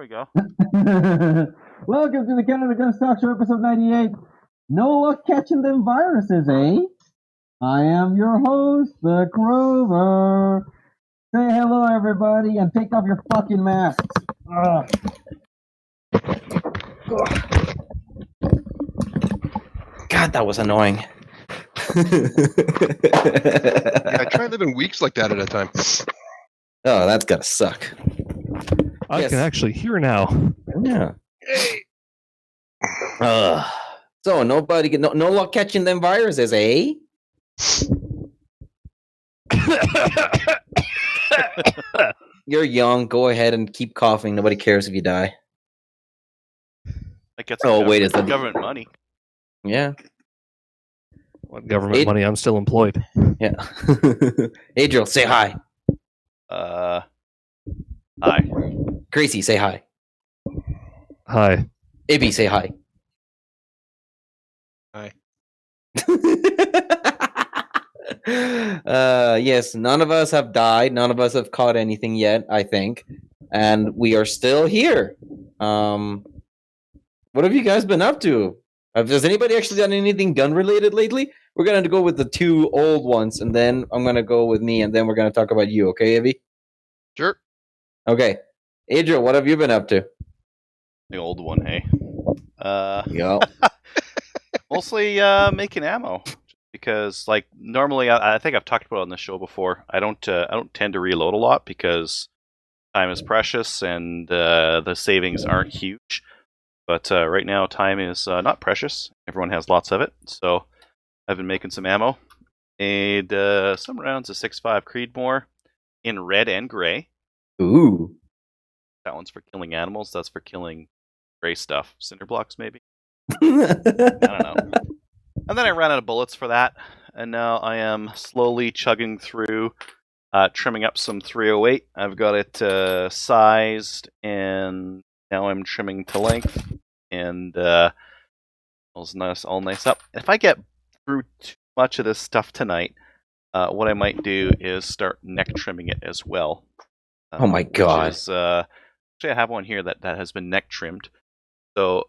we go. Welcome to the CanadaGuns Talk Show, episode 98. No luck catching them viruses, eh? I am your host, the Crover. Say hello, everybody, and take off your fucking masks. God, that was annoying. I try living weeks like that at a time. Oh, that's gotta suck. I can actually hear now. Yeah. So nobody get no luck catching them viruses, eh? You're young. Go ahead and keep coughing. Nobody cares if you die. That gets wait, is that government money? Yeah. What government money? I'm still employed. Yeah. Adriel, say hi. Hi. Gracie, say hi. Hi. Ibby, say hi. Hi. Yes, none of us have died. None of us have caught anything yet, I think. And we are still here. What have you guys been up to? Has anybody actually done anything gun-related lately? We're going to go with the two old ones, and then I'm going to go with me, and then we're going to talk about you, okay, Ibby? Sure. Okay. Adriel, what have you been up to? The old one, hey. Yeah. Mostly making ammo. Because, like, normally, I think I've talked about it on the show before. I don't tend to reload a lot because time is precious and the savings aren't huge. But right now, time is not precious. Everyone has lots of it. So I've been making some ammo. Made some rounds of 6.5 Creedmoor in red and gray. Ooh. That one's for killing animals. That's for killing gray stuff. Cinder blocks, maybe? I don't know. And then I ran out of bullets for that. And now I am slowly chugging through, trimming up some 308. I've got it sized, and now I'm trimming to length. And all nice up. If I get through too much of this stuff tonight, what I might do is start neck trimming it as well. Oh my god. Actually, I have one here that has been neck trimmed. So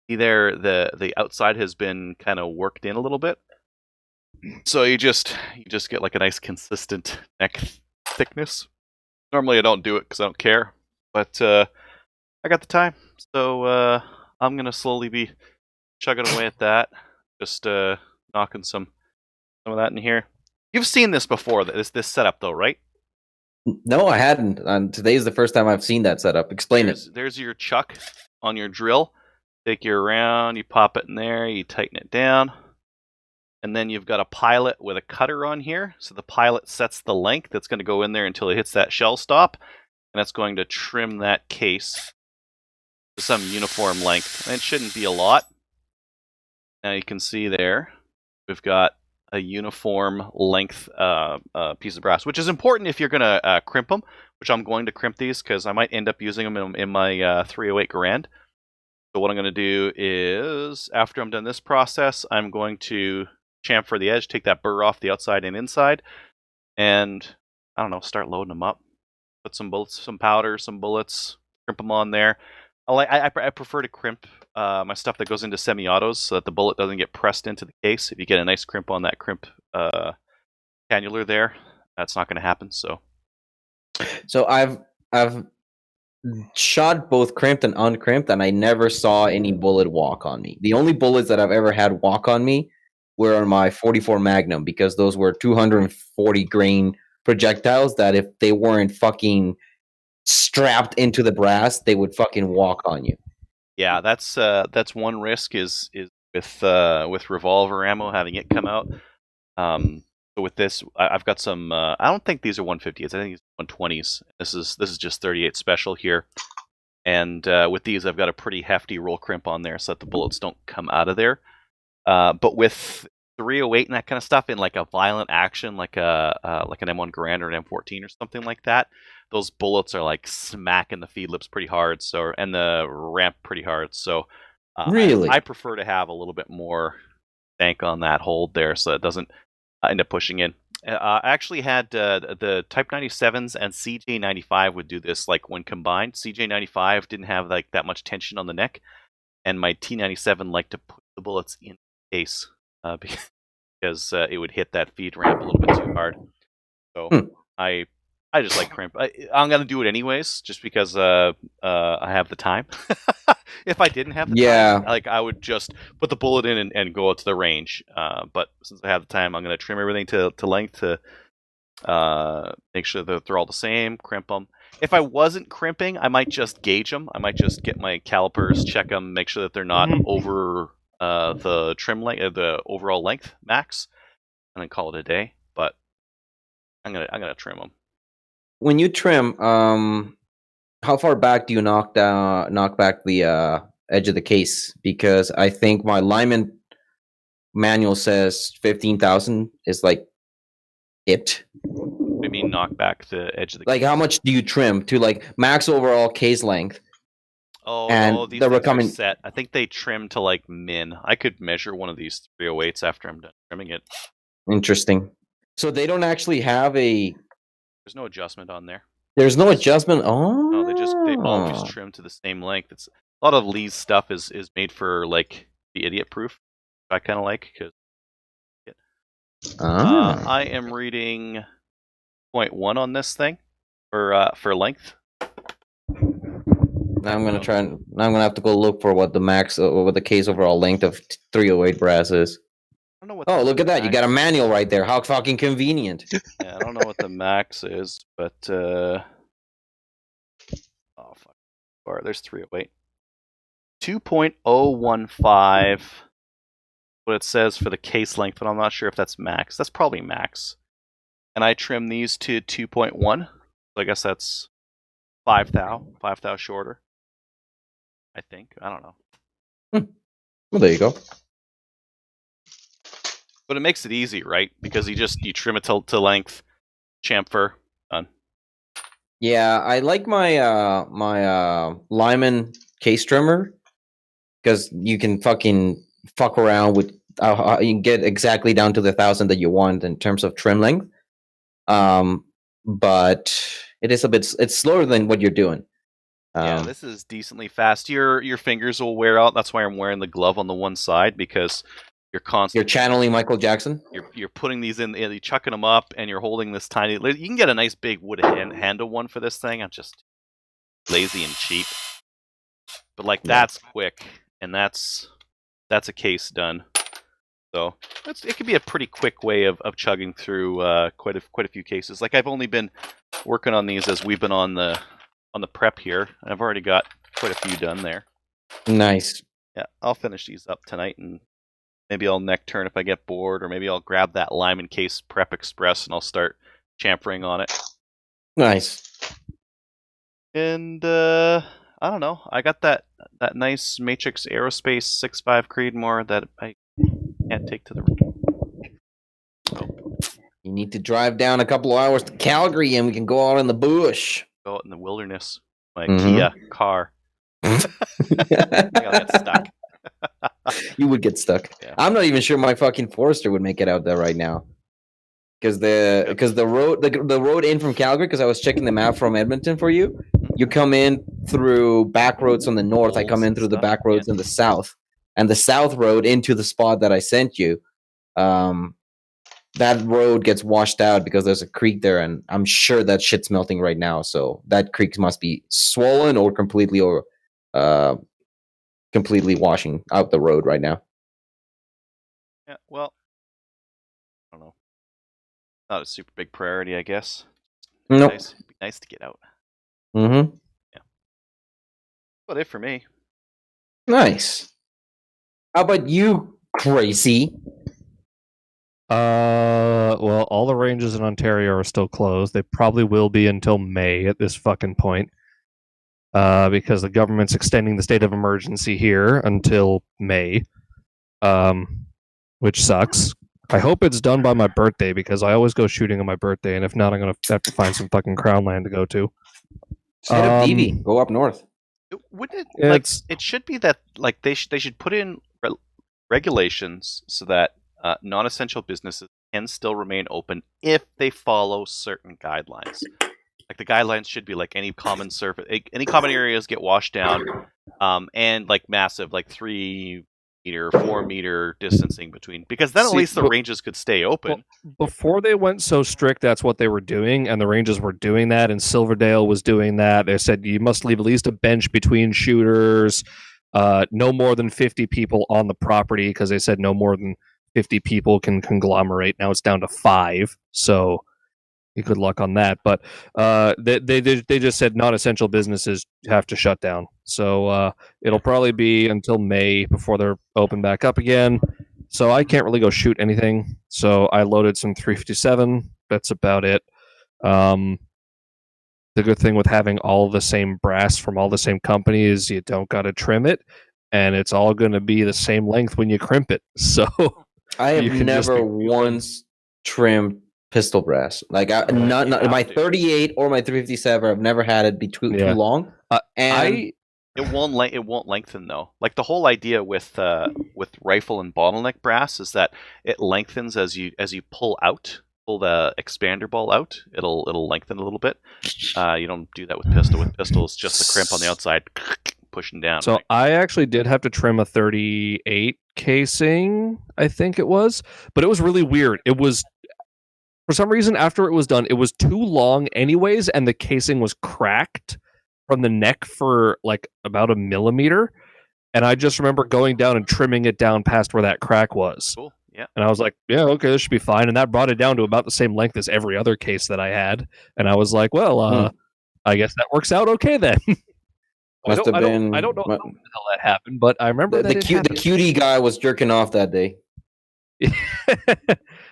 either the outside has been kind of worked in a little bit. So you just get like a nice consistent neck thickness. Normally I don't do it because I don't care, but I got the time, so I'm gonna slowly be chugging away at that. Just knocking some of that in here. You've seen this before, this setup though, right? No, I hadn't. Today's the first time I've seen that setup. Explain it. There's your chuck on your drill. Take you around, you pop it in there, you tighten it down. And then you've got a pilot with a cutter on here. So the pilot sets the length that's going to go in there until it hits that shell stop. And that's going to trim that case to some uniform length. And it shouldn't be a lot. Now you can see there, we've got a uniform length piece of brass, which is important if you're going to crimp them, which I'm going to crimp these because I might end up using them in my 308 Garand. So what I'm going to do is, after I'm done this process, I'm going to chamfer the edge, take that burr off the outside and inside, and, I don't know, start loading them up. Put some bullets, some powder, some bullets, crimp them on there. I prefer to crimp my stuff that goes into semi-autos so that the bullet doesn't get pressed into the case. If you get a nice crimp on that crimp cannular there, that's not going to happen. So I've shot both crimped and uncrimped, and I never saw any bullet walk on me. The only bullets that I've ever had walk on me were on my 44 Magnum, because those were 240 grain projectiles that if they weren't fucking strapped into the brass, they would fucking walk on you. Yeah, that's one risk is with revolver ammo, having it come out. But with this, I've got some. I don't think these are 150s. I think these are 120s. This is just 38 special here. And with these, I've got a pretty hefty roll crimp on there so that the bullets don't come out of there. But with 308 and that kind of stuff in like a violent action, like an M1 Garand or an M14 or something like that, those bullets are like smacking the feed lips pretty hard, and the ramp pretty hard. So really, I prefer to have a little bit more stank on that hold there, so it doesn't end up pushing in. I actually had the Type 97s and CJ95 would do this like when combined. CJ95 didn't have like that much tension on the neck, and my T97 liked to put the bullets in the case because it would hit that feed ramp a little bit too hard. So I just like crimp. I'm gonna do it anyways, just because I have the time. If I didn't have the time, like I would just put the bullet in and go out to the range. But since I have the time, I'm gonna trim everything to length to make sure that they're all the same. Crimp them. If I wasn't crimping, I might just gauge them. I might just get my calipers, check them, make sure that they're not over the trim length, the overall length max, and then call it a day. But I'm gonna trim them. When you trim, how far back do you knock back the edge of the case? Because I think my lineman manual says 15,000 is like it. What do you mean knock back the edge of the like case? How much do you trim to like max overall case length? Oh, and no, these the things are recommend- set. I think they trim to like min. I could measure one of these 308s after I'm done trimming it. Interesting. So they don't actually have a. There's no adjustment on there. There's no adjustment. Oh No, they always trim to the same length. It's a lot of Lee's stuff is made for like the idiot proof. I kind of like because I am reading 0.1 on this thing for length. Now I'm gonna have to go look for what the max, what the case overall length of 308 brass is. I don't know what. Oh, look at that! You got a manual right there. How fucking convenient. Yeah, I don't know what the max is, but oh fuck, there's 308. 2.015. What it says for the case length, but I'm not sure if that's max. That's probably max. And I trim these to 2.1. So I guess that's 5 thou shorter. I think. I don't know. Well, there you go. But it makes it easy, right? Because you trim it to length, chamfer, done. Yeah, I like my my Lyman case trimmer because you can fucking fuck around with. You can get exactly down to the 1,000 that you want in terms of trim length. But it is it's slower than what you're doing. Yeah, this is decently fast. Your fingers will wear out. That's why I'm wearing the glove on the one side, because you're constantly. You're channeling Michael Jackson. You're putting these in, you're chucking them up, and you're holding this tiny. You can get a nice big wood handle one for this thing. I'm just lazy and cheap. But like that's quick, and that's a case done. So it could be a pretty quick way of chugging through quite a few cases. Like I've only been working on these as we've been on the prep here, and I've already got quite a few done there. Nice. Yeah, I'll finish these up tonight, and maybe I'll neck turn if I get bored, or maybe I'll grab that Lyman Case Prep Express and I'll start chamfering on it. Nice. And I don't know. I got that nice Matrix Aerospace 6.5 Creedmoor that I can't take to the ring. You need to drive down a couple of hours to Calgary, and we can go out in the bush. Go out in the wilderness. My Kia car. I'll get stuck. You would get stuck. Yeah. I'm not even sure my fucking Forester would make it out there right now, because the road in from Calgary. Because I was checking the map from Edmonton for you. You come in through back roads on the north. I come in through the back roads in the south, and the south road into the spot that I sent you. That road gets washed out because there's a creek there, and I'm sure that shit's melting right now. So that creek must be swollen or completely washing out the road right now. Yeah, well, I don't know. Not a super big priority, I guess. No. Nope. It'd be nice to get out. Mm-hmm. Yeah. But it for me. Nice. How about you, crazy? Well, all the ranges in Ontario are still closed. They probably will be until May at this fucking point. Because the government's extending the state of emergency here until May. Which sucks. I hope it's done by my birthday, because I always go shooting on my birthday, and if not, I'm gonna have to find some fucking Crown land to go to. Hit up DV. Go up north. Wouldn't it it should be that like they should put in regulations so that non-essential businesses can still remain open if they follow certain guidelines. Like the guidelines should be like any common surface, any common areas get washed down, and like massive, like 3-meter, 4-meter distancing between, because then at least the ranges could stay open. Well, before they went so strict, that's what they were doing, and the ranges were doing that, and Silverdale was doing that. They said you must leave at least a bench between shooters, no more than 50 people on the property, because they said no more than 50 people can conglomerate. Now it's down to 5, so good luck on that. But they just said non-essential businesses have to shut down. So it'll probably be until May before they're open back up again. So I can't really go shoot anything. So I loaded some 357. That's about it. The good thing with having all the same brass from all the same company is you don't got to trim it, and it's all going to be the same length when you crimp it. So I you have can just never be- once trimmed pistol brass. Like not You have my to. 38 or my 357. I've never had it be too long. And It won't lengthen though. Like the whole idea with rifle and bottleneck brass is that it lengthens as you pull the expander ball out. It'll lengthen a little bit. You don't do that with pistol. With pistol, it's just the crimp on the outside pushing down. So right? I actually did have to trim a 38 casing, I think it was, but it was really weird. It was, for some reason, after it was done, it was too long anyways, and the casing was cracked from the neck for like about a millimeter. And I just remember going down and trimming it down past where that crack was. Cool. Yeah. And I was like, yeah, okay, this should be fine. And that brought it down to about the same length as every other case that I had. And I was like, well, I guess that works out okay then. I don't know how the hell that happened, but I remember the cutie guy was jerking off that day. Yeah,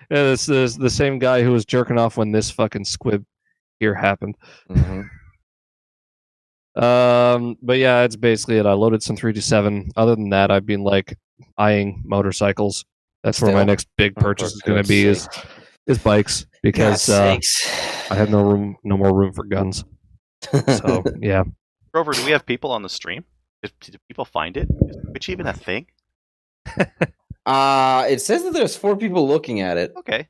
this is the same guy who was jerking off when this fucking squib here happened. Mm-hmm. But yeah, it's basically it. I loaded some 327. Other than that, I've been like eyeing motorcycles. That's where my next big purchase is going to be is bikes, because I have no more room for guns. So yeah. Grover, do we have people on the stream? Do people find it? Is Twitch even a thing? It says that there's 4 people looking at it. Okay.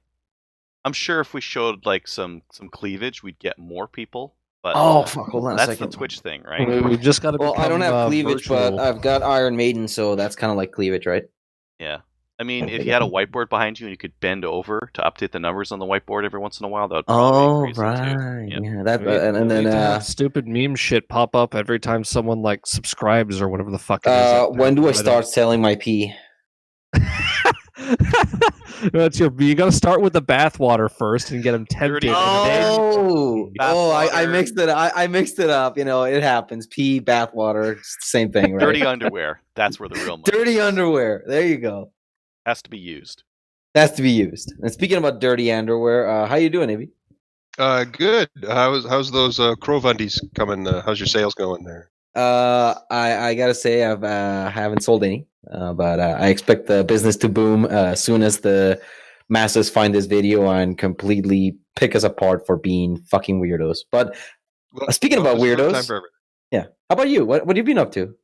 I'm sure if we showed like some cleavage, we'd get more people. But fuck! Hold on a that's second. the Twitch thing, right? We just got to. Well, I don't have cleavage, virtual. but I've got Iron Maiden, so that's kind of like cleavage, right? Yeah. I mean, if you had a whiteboard behind you and you could bend over to update the numbers on the whiteboard every once in a while, that would probably be crazy right. too. Yeah, that and then stupid meme shit pop up every time someone like subscribes or whatever the fuck it is. when do I start selling my pee? That's you got to start with the bathwater first and get them tempted. I mixed it. I mixed it up. You know, it happens. Pee, bathwater, it's the same thing, right? Dirty underwear. That's where the real money Dirty is. underwear. There you go. Has to be used. Has to be used. And speaking about dirty underwear, how you doing, Abby? Good. How's those Crove undies coming? How's your sales going there? I gotta say I haven't sold any, but I expect the business to boom as soon as the masses find this video and completely pick us apart for being fucking weirdos. But speaking about weirdos, yeah. How about you? What have you been up to?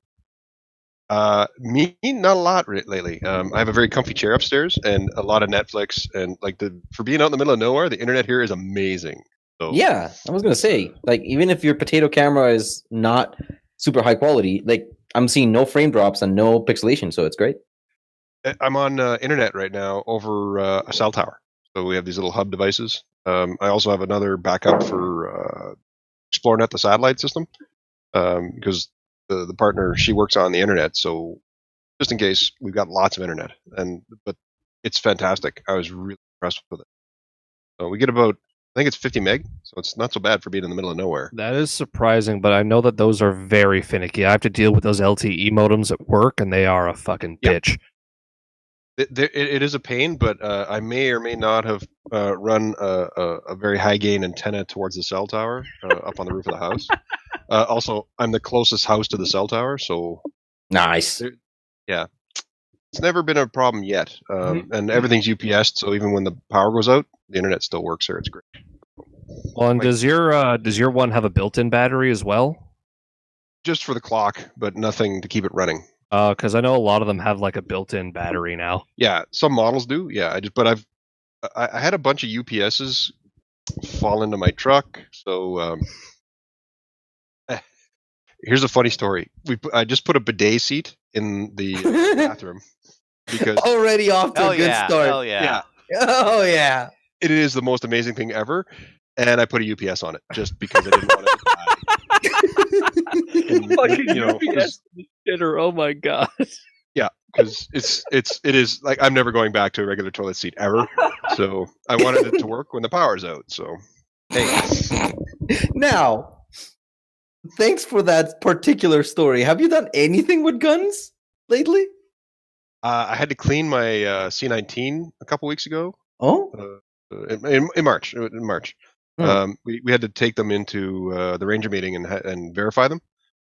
Me, not a lot lately. I have a very comfy chair upstairs and a lot of Netflix, and like for being out in the middle of nowhere, the internet here is amazing. So yeah, I was gonna say, like, even if your potato camera is not super high quality, like I'm seeing no frame drops and no pixelation, so it's great. I'm on internet right now over a cell tower, so we have these little hub devices. I also have another backup for ExploreNet, the satellite system, because the partner, she works on the internet, so just in case, we've got lots of internet, but it's fantastic. I was really impressed with it. So we get about, I think it's 50 meg, so it's not so bad for being in the middle of nowhere. That is surprising, but I know that those are very finicky. I have to deal with those LTE modems at work, and they are a fucking bitch. It is a pain, but I may or may not have run a very high gain antenna towards the cell tower up on the roof of the house. Also, I'm the closest house to the cell tower, so nice. Yeah, it's never been a problem yet, and everything's UPS, so even when the power goes out, the internet still works here. It's great. Well, and does your one have a built-in battery as well? Just for the clock, but nothing to keep it running. Because I know a lot of them have like a built-in battery now. Yeah, some models do. Yeah, but I've I had a bunch of UPSs fall into my truck. So here's a funny story. I just put a bidet seat in the bathroom because Already off to Hell a good yeah. start. Hell yeah. Oh yeah. it is the most amazing thing ever. And I put a UPS on it just because I didn't want it to die. And, Fucking you know, 'cause- shitter. Oh my god. yeah, because it is like I'm never going back to a regular toilet seat ever. So I wanted it to work when the power's out. So hey, Now, thanks for that particular story. Have you done anything with guns lately? I had to clean my C19 a couple weeks ago. Oh, In March. In March, we had to take them into the ranger meeting and verify them,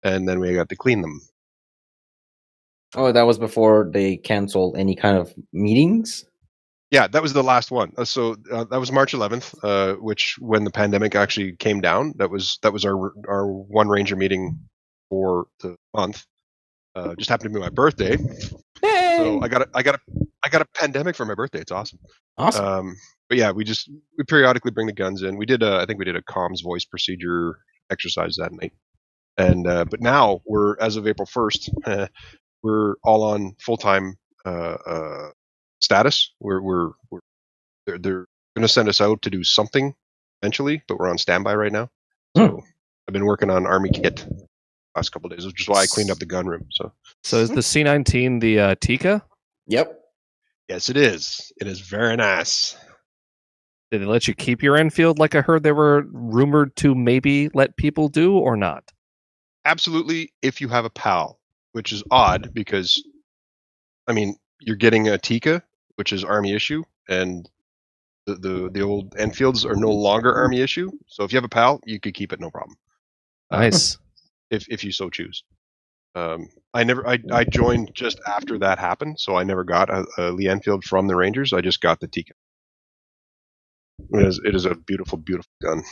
and then we got to clean them. oh, that was before they canceled any kind of meetings. Yeah, that was the last one. So that was March 11th, which when the pandemic actually came down, that was our one ranger meeting for the month. Just happened to be my birthday, so I got a pandemic for my birthday. It's awesome. Awesome. But yeah, we periodically bring the guns in. We did I think we did a comms voice procedure exercise that night, and but now as of April 1st, we're all on full time status. They're going to send us out to do something eventually, but we're on standby right now. So I've been working on Army kit the last couple of days, which is why I cleaned up the gun room. So is the C19 the Tika? Yep. Yes, it is. It is very nice. Did they let you keep your Enfield like I heard they were rumored to maybe let people do or not? Absolutely, if you have a PAL, which is odd because, I mean, you're getting a Tika, which is Army issue, and the old Enfields are no longer Army issue. So if you have a PAL, you could keep it, no problem. Nice. If you so choose. I joined just after that happened, so I never got a Lee Enfield from the Rangers. I just got the Tika. It is a beautiful, beautiful gun.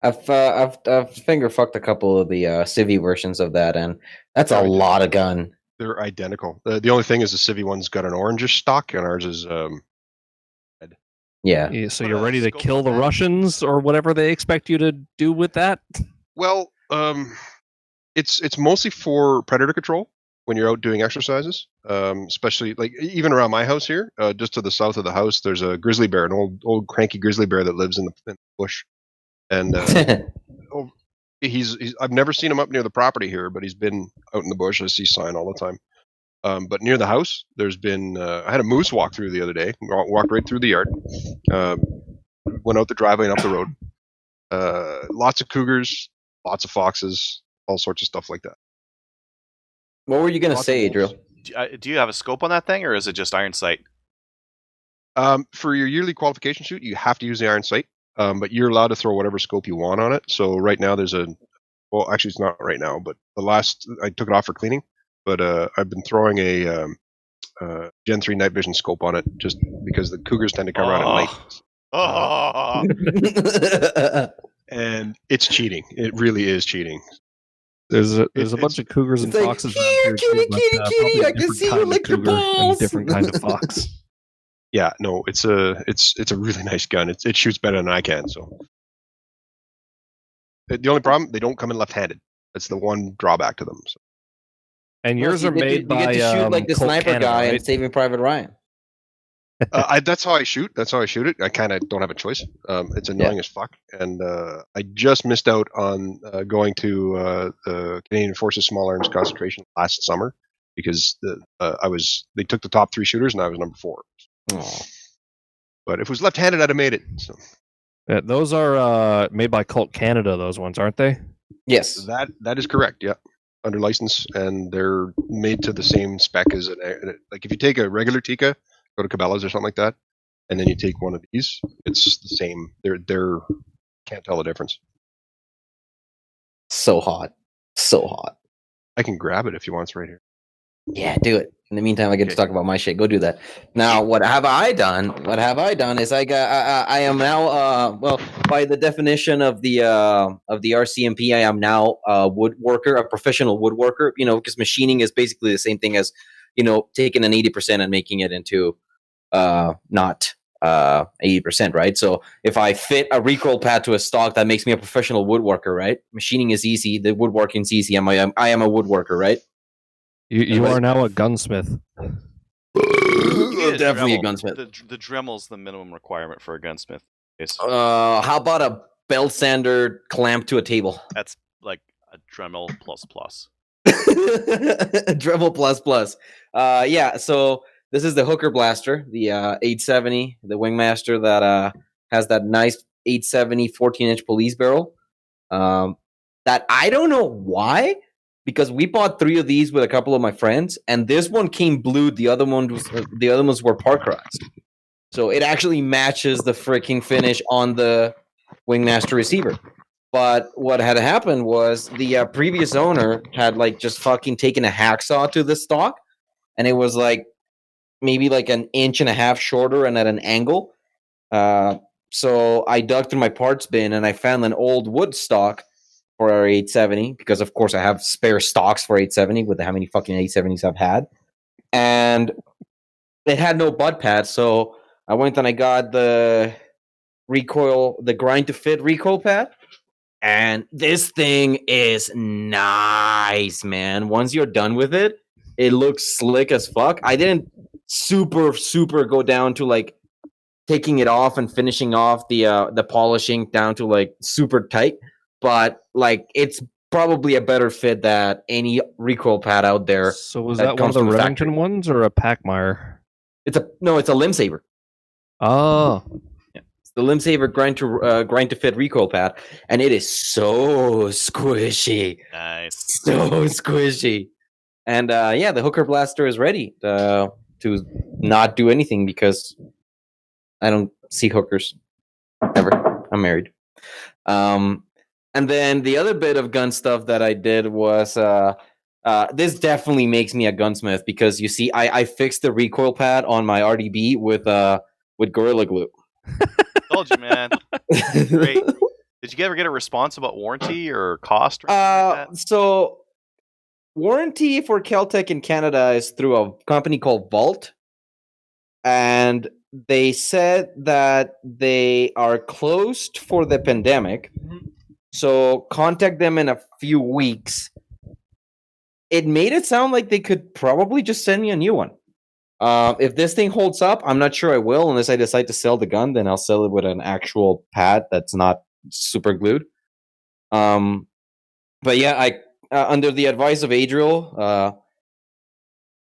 I've finger fucked a couple of the Civi versions of that, and that's a lot of gun. They're identical. The only thing is the Civi one's got an orangish stock, and ours is red. Yeah. So you're ready to kill the Russians or whatever they expect you to do with that? Well, it's mostly for predator control when you're out doing exercises, especially like even around my house here, just to the south of the house, there's a grizzly bear, an old cranky grizzly bear that lives in the bush, and he's I've never seen him up near the property here, but he's been out in the bush. I see sign all the time. But near the house, there's been I had a moose walk through the other day. Walked right through the yard. Went out the driveway and up the road. Lots of cougars, lots of foxes, all sorts of stuff like that. What were you gonna say, Adriel? Do you have a scope on that thing, or is it just iron sight? For your yearly qualification shoot, you have to use the iron sight, but you're allowed to throw whatever scope you want on it. So right now there's well, actually it's not right now, but I took it off for cleaning, but I've been throwing a Gen 3 night vision scope on it just because the cougars tend to come around at night. Oh, And it's cheating. It really is cheating. There's a bunch of cougars and like, foxes "Here, around here too, kitty, but, kitty, probably a I can different see you kind of lick your cougar and balls." different kind of fox. Yeah, no, it's a really nice gun. It shoots better than I can. So the only problem, they don't come in left-handed. That's the one drawback to them. So. And yours are made by you get to shoot like the Colt sniper Canada, guy right? in Saving Private Ryan. That's how I shoot. That's how I shoot it. I kind of don't have a choice. It's annoying as fuck, and I just missed out on going to the Canadian Forces Small Arms Concentration last summer because they took the top 3 shooters and I was number 4. Aw. But if it was left-handed, I'd have made it. So Yeah, those are made by Colt Canada. Those ones, aren't they? Yes. that is correct. Yeah, under license, and they're made to the same spec as like if you take a regular Tika, go to Cabela's or something like that, and then you take one of these, it's the same. They're can't tell the difference. So hot. So hot. I can grab it if you want. It's right here. Yeah, do it. In the meantime, I get to talk about my shit. Go do that. Now, what have I done? What have I done is I am now well, by the definition of the RCMP, I am now a woodworker, a professional woodworker. You know, because machining is basically the same thing as, you know, taking an 80% and making it into not 80%, right? So if I fit a recoil pad to a stock, that makes me a professional woodworker, right? Machining is easy, the woodworking's easy. I am a woodworker, right? You are now a gunsmith. You need Definitely a Dremel. gunsmith. The Dremel's the minimum requirement for a gunsmith. Yes. How about a belt sander clamp to a table? That's like a Dremel plus. Dremel plus plus. Yeah, so this is the hooker blaster, the 870, the Wingmaster that has that nice 870 14-inch police barrel. That I don't know why, because we bought 3 of these with a couple of my friends, and this one came blued. The other ones were parkerized, so it actually matches the freaking finish on the Wingmaster receiver. But what had happened was the previous owner had like just fucking taken a hacksaw to the stock, and it was like maybe like an inch and a half shorter and at an angle. So I dug through my parts bin and I found an old wood stock for our 870, because of course I have spare stocks for 870 with how many fucking 870s I've had, and it had no butt pad. So I went and I got the grind to fit recoil pad. And this thing is nice, man. Once you're done with it, it looks slick as fuck. I didn't super go down to like taking it off and finishing off the polishing down to like super tight, but like it's probably a better fit than any recoil pad out there. So was that that one comes of the from the Remington factory. ones or a Packmeyer? It's a limb saver. Oh, It's the limb saver grind to fit recoil pad, and it is so squishy. Nice. So squishy. And yeah, the hooker blaster is ready to not do anything because I don't see hookers ever. I'm married. And then the other bit of gun stuff that I did was this definitely makes me a gunsmith, because you see, I fixed the recoil pad on my RDB with Gorilla Glue. Told you, man. Great. Did you ever get a response about warranty or cost or anything like that? So warranty for Keltec in Canada is through a company called Vault, and they said that they are closed for the pandemic. So contact them in a few weeks. It made it sound like they could probably just send me a new one. If this thing holds up, I'm not sure I will, unless I decide to sell the gun. Then I'll sell it with an actual pad that's not super glued. But yeah, I under the advice of Adriel,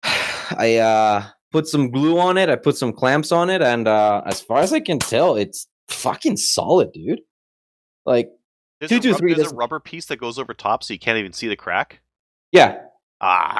I put some glue on it. I put some clamps on it, and as far as I can tell, it's fucking solid, dude. Like There's 223. a rubber piece that goes over top so you can't even see the crack. Yeah.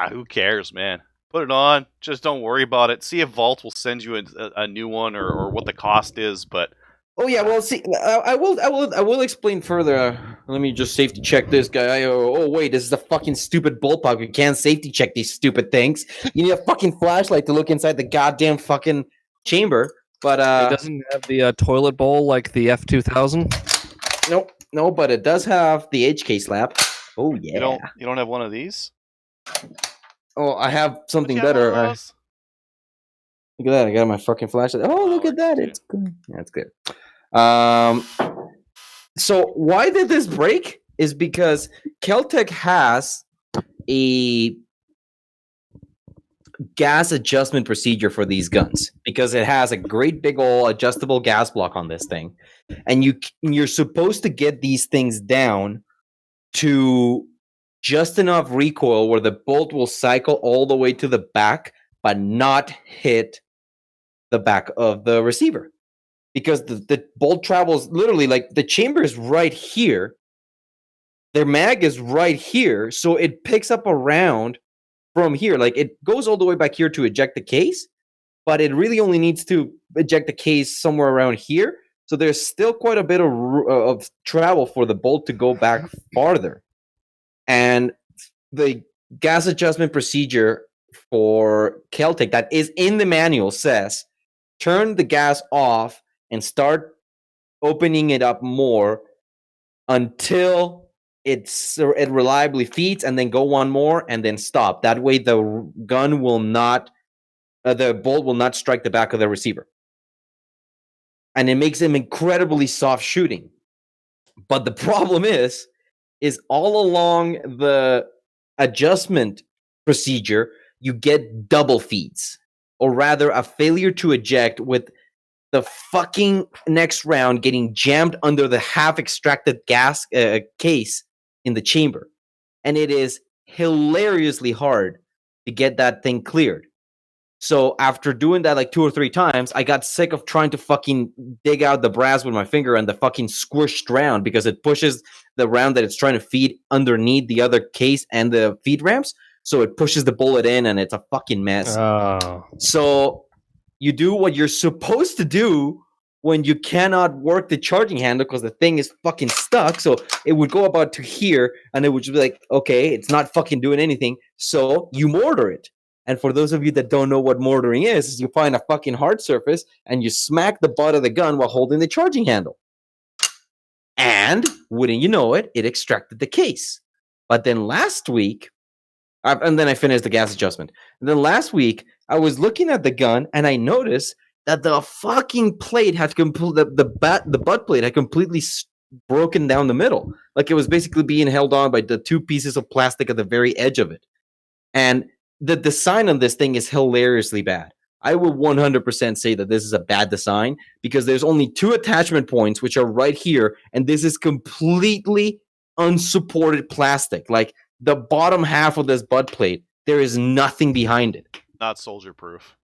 Who cares, man? Put it on. Just don't worry about it. See if Vault will send you a new one or what the cost is. But Oh yeah. Well, see, I will explain further. Let me just safety check this guy. Oh wait, this is a fucking stupid bullpuck. You can't safety check these stupid things. You need a fucking flashlight to look inside the goddamn fucking chamber. But it doesn't have the toilet bowl like the F2000. Nope, no, but it does have the HK slap. Oh yeah. you don't have one of these? Oh, I have something Don't you have one better. of those? Look at that! I got my fucking flashlight. Oh, look at that! It's good. That's good. So why did this break? Is because Keltec has a gas adjustment procedure for these guns, because it has a great big old adjustable gas block on this thing, and you're supposed to get these things down to just enough recoil where the bolt will cycle all the way to the back but not hit the back of the receiver, because the bolt travels literally, like, the chamber is right here, their mag is right here, so it picks up around from here, like it goes all the way back here to eject the case, but it really only needs to eject the case somewhere around here, so there's still quite a bit of travel for the bolt to go back farther. And the gas adjustment procedure for Keltec that is in the manual says turn the gas off and start opening it up more until it reliably feeds, and then go one more and then stop. That way the gun will not, the bolt will not strike the back of the receiver. and it makes them incredibly soft shooting. But the problem is all along the adjustment procedure, you get double feeds, or rather a failure to eject with the fucking next round getting jammed under the half extracted gas case in the chamber. And it is hilariously hard to get that thing cleared. So after doing that like 2 or 3 times, I got sick of trying to fucking dig out the brass with my finger and the fucking squished round, because it pushes the round that it's trying to feed underneath the other case and the feed ramps. So it pushes the bullet in, and it's a fucking mess. Oh. So you do what you're supposed to do when you cannot work the charging handle because the thing is fucking stuck. So it would go about to here, and it would just be like, okay, it's not fucking doing anything. So you mortar it. And for those of you that don't know what mortaring is you find a fucking hard surface and you smack the butt of the gun while holding the charging handle. And wouldn't you know it, it extracted the case. But then last week, and then I finished the gas adjustment. And then last week, I was looking at the gun and I noticed that the fucking plate had the butt plate had completely broken down the middle. Like it was basically being held on by the 2 pieces of plastic at the very edge of it. And the design on this thing is hilariously bad. I will 100% say that this is a bad design because there's only 2 attachment points, which are right here. And this is completely unsupported plastic. Like the bottom half of this butt plate, there is nothing behind it. Not soldier proof.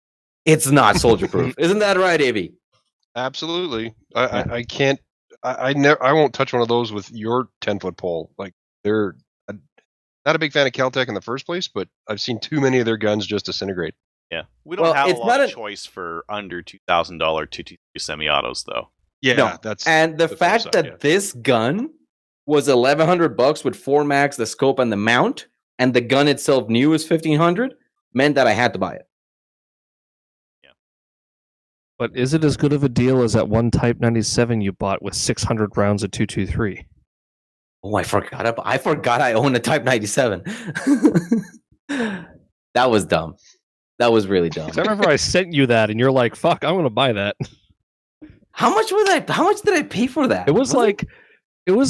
It's not soldier proof. Isn't that right, Avi? Absolutely. I can't. I won't touch one of those with your 10-foot pole. Like they're not a big fan of Caltech in the first place, but I've seen too many of their guns just disintegrate. Yeah, we don't have a lot of choice for under $2,000 223 semi-autos, though. Yeah, No. that's And the fact side, that this gun was $1,100 with 4 mags, the scope, and the mount, and the gun itself new is $1,500, meant that I had to buy it. But is it as good of a deal as that one Type 97 you bought with 600 rounds of 223? Oh, I forgot I own a Type 97. That was dumb. That was really dumb. I remember I sent you that, and you're like, "Fuck, I'm gonna buy that." How much did I pay for that? It was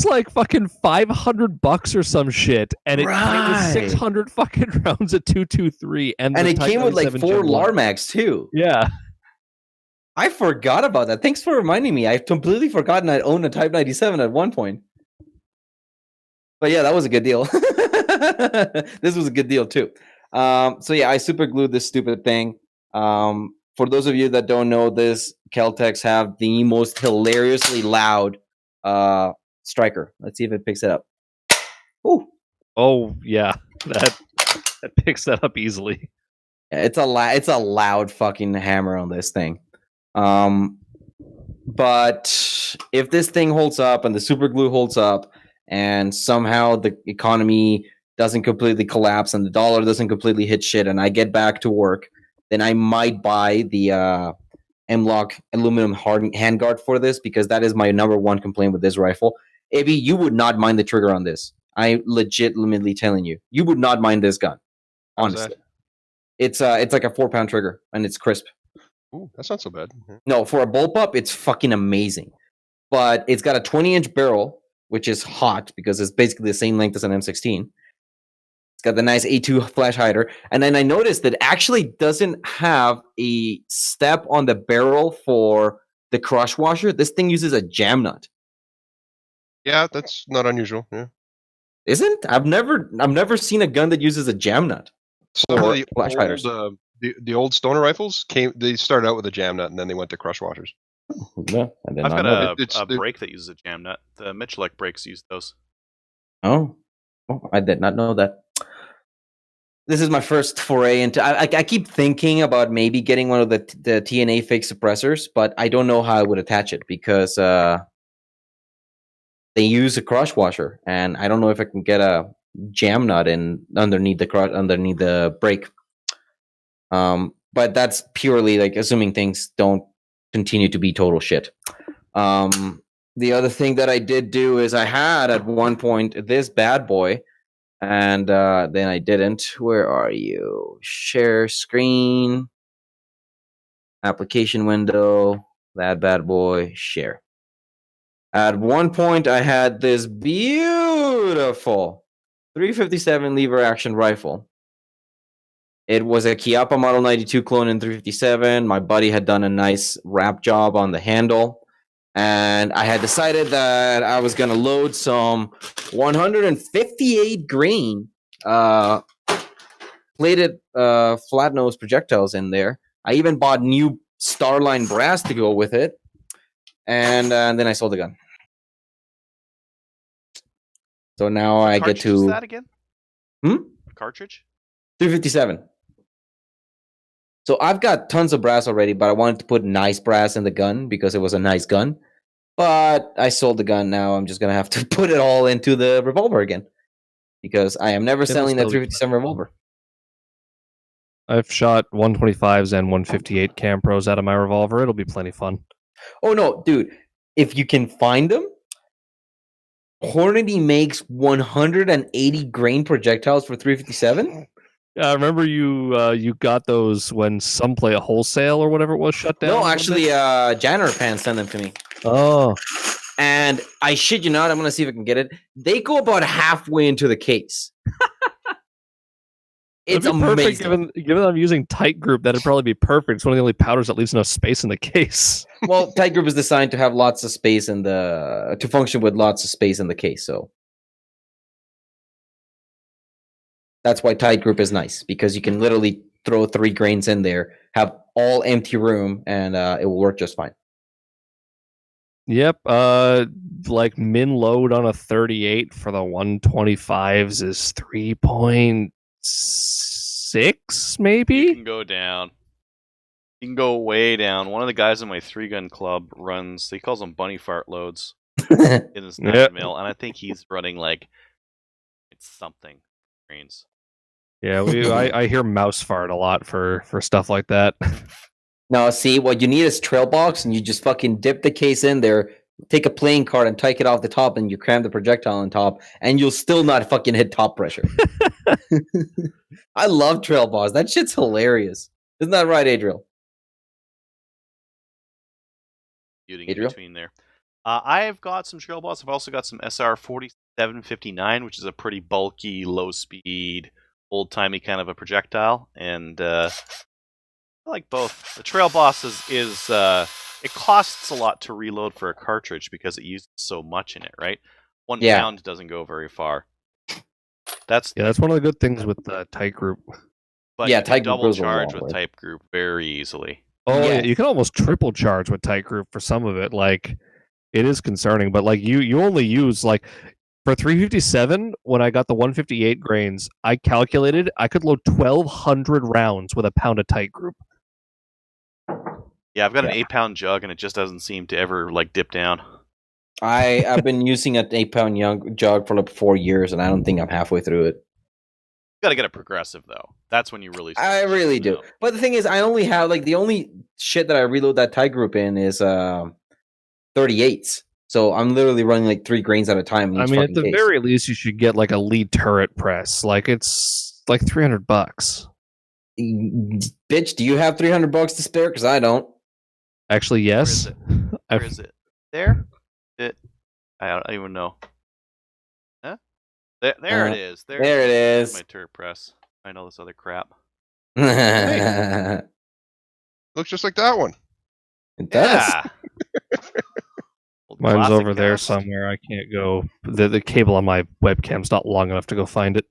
like fucking $500 or some shit, and it came Right. with 600 fucking rounds of 223, and And the it Type came with like 97 4 Gen 1. Larmags too. Yeah, I forgot about that. Thanks for reminding me. I've completely forgotten I owned a Type 97 at one point. But yeah, that was a good deal. This was a good deal too. So yeah, I super glued this stupid thing. For those of you that don't know this, Caltex have the most hilariously loud striker. Let's see if it picks it up. Ooh. oh yeah, that picks that up easily. Yeah, it's a loud fucking hammer on this thing. But if this thing holds up and the super glue holds up and somehow the economy doesn't completely collapse and the dollar doesn't completely hit shit and I get back to work, then I might buy the M-Lock aluminum handguard for this, because that is my number 1 complaint with this rifle. Avi, you would not mind the trigger on this. I legitimately telling you, you would not mind this gun. Honestly. It's like a 4-pound trigger and it's crisp. Ooh, that's not so bad. No, for a bullpup, it's fucking amazing. But it's got a 20-inch barrel, which is hot because it's basically the same length as an M16. It's got the nice A2 flash hider. And then I noticed that it actually doesn't have a step on the barrel for the crush washer. This thing uses a jam nut. Yeah, that's not unusual. Yeah. Isn't? I've never seen a gun that uses a jam nut. Some Or of the flash hiders. old, the old stoner rifles they started out with a jam nut and then they went to crush washers. No, I did I've not got know. a brake that uses a jam nut. The Michelin brakes use those. Oh, I did not know that. This is my first foray into. I keep thinking about maybe getting one of the TNA fake suppressors, but I don't know how I would attach it because they use a crush washer, and I don't know if I can get a jam nut in underneath the brake. But that's purely like assuming things don't continue to be total shit. The other thing that I did do is I had at one point this bad boy. And then I didn't. Where are you? Share screen. Application window. that bad boy, share. At one point, I had this beautiful 357 lever action rifle. It was a Chiappa Model 92 clone in 357. My buddy had done a nice wrap job on the handle. And I had decided that I was going to load some 158 grain plated flat nose projectiles in there. I even bought new Starline brass to go with it. And then I sold the gun. So now I get Cartridge is to that again? Cartridge? 357. So I've got tons of brass already, but I wanted to put nice brass in the gun because it was a nice gun. But I sold the gun now. I'm just going to have to put it all into the revolver again because I am never selling that 357 revolver. I've shot 125s and 158 Cam Pros out of my revolver. It'll be plenty fun. Oh, no, dude. If you can find them, Hornady makes 180 grain projectiles for 357. I remember you got those when some play a wholesale or whatever it was shut down. No, actually, Janitor Pan sent them to me. Oh. And I shit you not, I'm going to see if I can get it. They go about halfway into the case. It's perfect. amazing. Given that I'm using Tight Group, that'd probably be perfect. It's one of the only powders that leaves enough space in the case. Well, Tight Group is designed to have lots of space to function with lots of space in the case. So that's why Tight Group is nice because you can literally throw 3 grains in there, have all empty room, and it will work just fine. Yep. Like min load on a 38 for the 125s is 3.6, maybe. You can go down. You can go way down. One of the guys in my 3-gun club runs. He calls them bunny fart loads in his 9 mil, and I think he's running like it's something grains. Yeah, I hear mouse fart a lot for stuff like that. No, see, what you need is trail box, and you just fucking dip the case in there, take a playing card and take it off the top, and you cram the projectile on top, and you'll still not fucking hit top pressure. I love trail box. That shit's hilarious. Isn't that right, Adriel? In between there. I've got some trail balls. I've also got some SR 4759, which is a pretty bulky, low-speed, old-timey kind of a projectile, and I like both. The Trail Boss is it costs a lot to reload for a cartridge because it uses so much in it, right? 1 pound doesn't go very far. That's one of the good things with the Tight Group. But you can double charge with Type Group very easily. Oh yeah, you can almost triple charge with Tight Group for some of it. Like it is concerning, but like you only use like for 357 when I got the 158 grains, I calculated I could load 1,200 rounds with a pound of Tight Group. Yeah, I've got an 8-pound jug, and it just doesn't seem to ever like dip down. I've been using an 8-pound jug for like 4 years, and I don't think I'm halfway through it. You got to get it progressive though. That's when you really. I really do. But the thing is, I only have like the only shit that I reload that Tight Group in is 38s. So I'm literally running like 3 grains at a time. I mean, at the very least, you should get like a lead turret press. Like it's like $300. Bitch, do you have $300 to spare? Because I don't. Actually, yes. Where is it? There? I don't even know. Huh? There it is. There it is. My turret press. I know this other crap. Looks just like that one. It does. Yeah. Mine's over there somewhere. I can't go. The cable on my webcam's not long enough to go find it.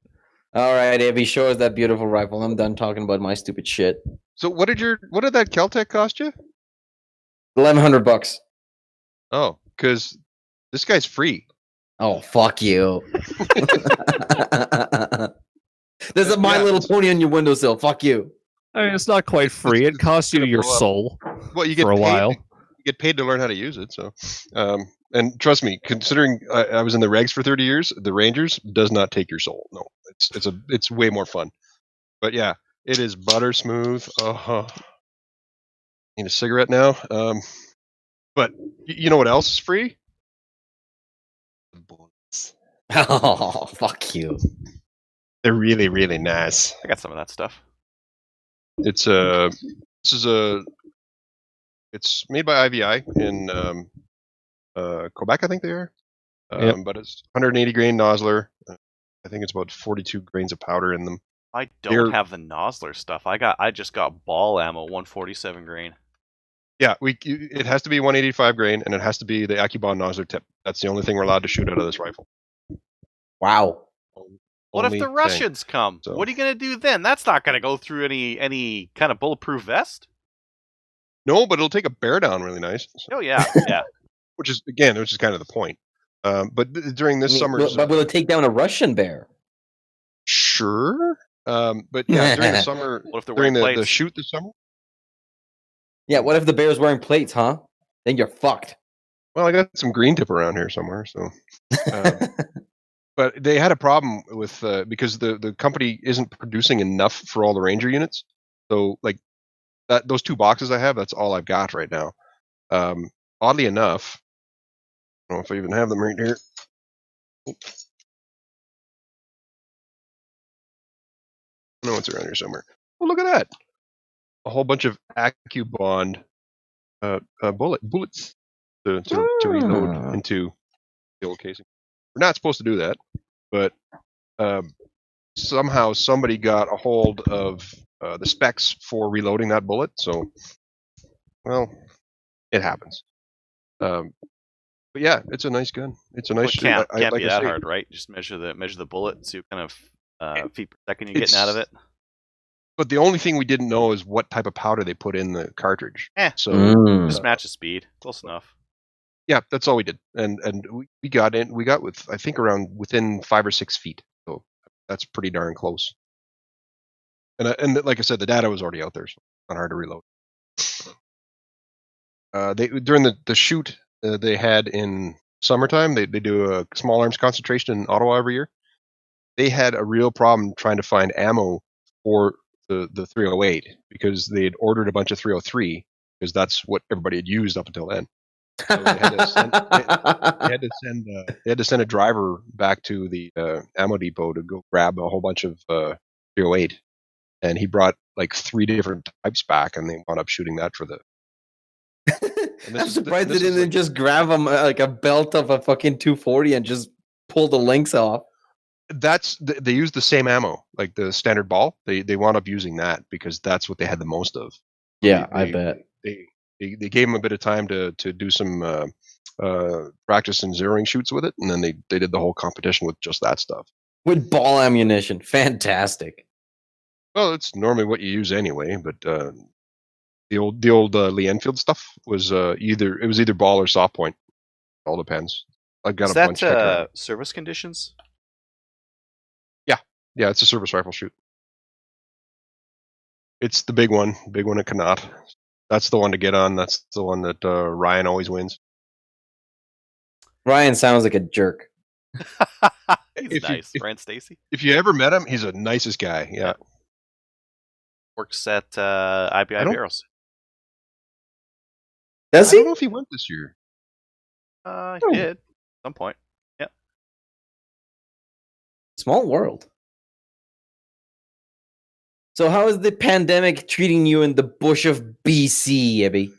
All right, Abby, show us that beautiful rifle. I'm done talking about my stupid shit. So what did that Keltec cost you? $1,100. Oh, because this guy's free. Oh, fuck you. There's a My Little Pony on your windowsill. Fuck you. I mean, it's not quite free. It costs you your soul you get for a while. You get paid to learn how to use it. So, and trust me, considering I was in the regs for 30 years, the Rangers does not take your soul. No, it's way more fun. But yeah, it is butter smooth. Need a cigarette now. But you know what else is free? Bullets. Oh, fuck you. They're really, really nice. I got some of that stuff. This is a It's made by IVI in Quebec, I think they are. Yep. But it's 180 grain nozzler. I think it's about 42 grains of powder in them. I don't They're- have the nozzler stuff. I just got ball ammo, 147 grain. Yeah, it has to be 185 grain, and it has to be the AccuBond nozzler tip. That's the only thing we're allowed to shoot out of this rifle. Wow. What if Only the thing. Russians come? So- What are you gonna do then? That's not gonna go through any kind of bulletproof vest. No, but it'll take a bear down really nice. Oh yeah, yeah. Which is kind of the point. But during this summer's but will it take down a Russian bear? sure. But yeah, during the summer, What if they're during wearing the plates? shoot this summer. Yeah, what if the bear's wearing plates, huh? Then you're fucked. Well, I got some green tip around here somewhere, so. But they had a problem with because the company isn't producing enough for all the Ranger units. So like those 2 boxes I have, that's all I've got right now. Oddly enough, I don't know if I even have them right here. I know it's around here somewhere. Oh, look at that! A whole bunch of AccuBond bullets to reload into the old casing. We're not supposed to do that, but somehow somebody got a hold of the specs for reloading that bullet. So, well, it happens. But yeah, it's a nice gun. It's a Well, nice. it can't like be I that say, hard, right? Just measure the bullet, see what kind of feet per second you're getting out of it. But the only thing we didn't know is what type of powder they put in the cartridge. So Just match the speed, close enough. yeah, that's all we did, and we got in. We got with I think around within 5 or 6 feet. So that's pretty darn close. And like I said, the data was already out there, so not hard to reload. They during the shoot they had in summertime, they do a small arms concentration in Ottawa every year. They had a real problem trying to find ammo for the 308 because they had ordered a bunch of 303 because that's what everybody had used up until then. So they had to send a driver back to the ammo depot to go grab a whole bunch of 308, and he brought like 3 different types back, and they wound up shooting that for the. I'm surprised they didn't just grab them like a belt of a fucking 240 and just pull the links off. They used the same ammo, like the standard ball. They wound up using that because that's what they had the most of. Yeah, I bet. They gave them a bit of time to do some practice and zeroing shoots with it, and then they did the whole competition with just that stuff. With ball ammunition. Fantastic. Well, it's normally what you use anyway, but the old Lee Enfield stuff was either ball or soft point. It all depends. I've got Is a bunch. that service conditions? Yeah, it's a service rifle shoot. It's the big one at Canada. That's the one to get on. That's the one that Ryan always wins. Ryan sounds like a jerk. He's nice. Ryan Stacy If you ever met him, he's the nicest guy. Yeah. works at IBI Barrels. Does I he? don't know if he went this year. He did at some point. Yeah. Small world. So how is the pandemic treating you in the bush of BC, Ibby?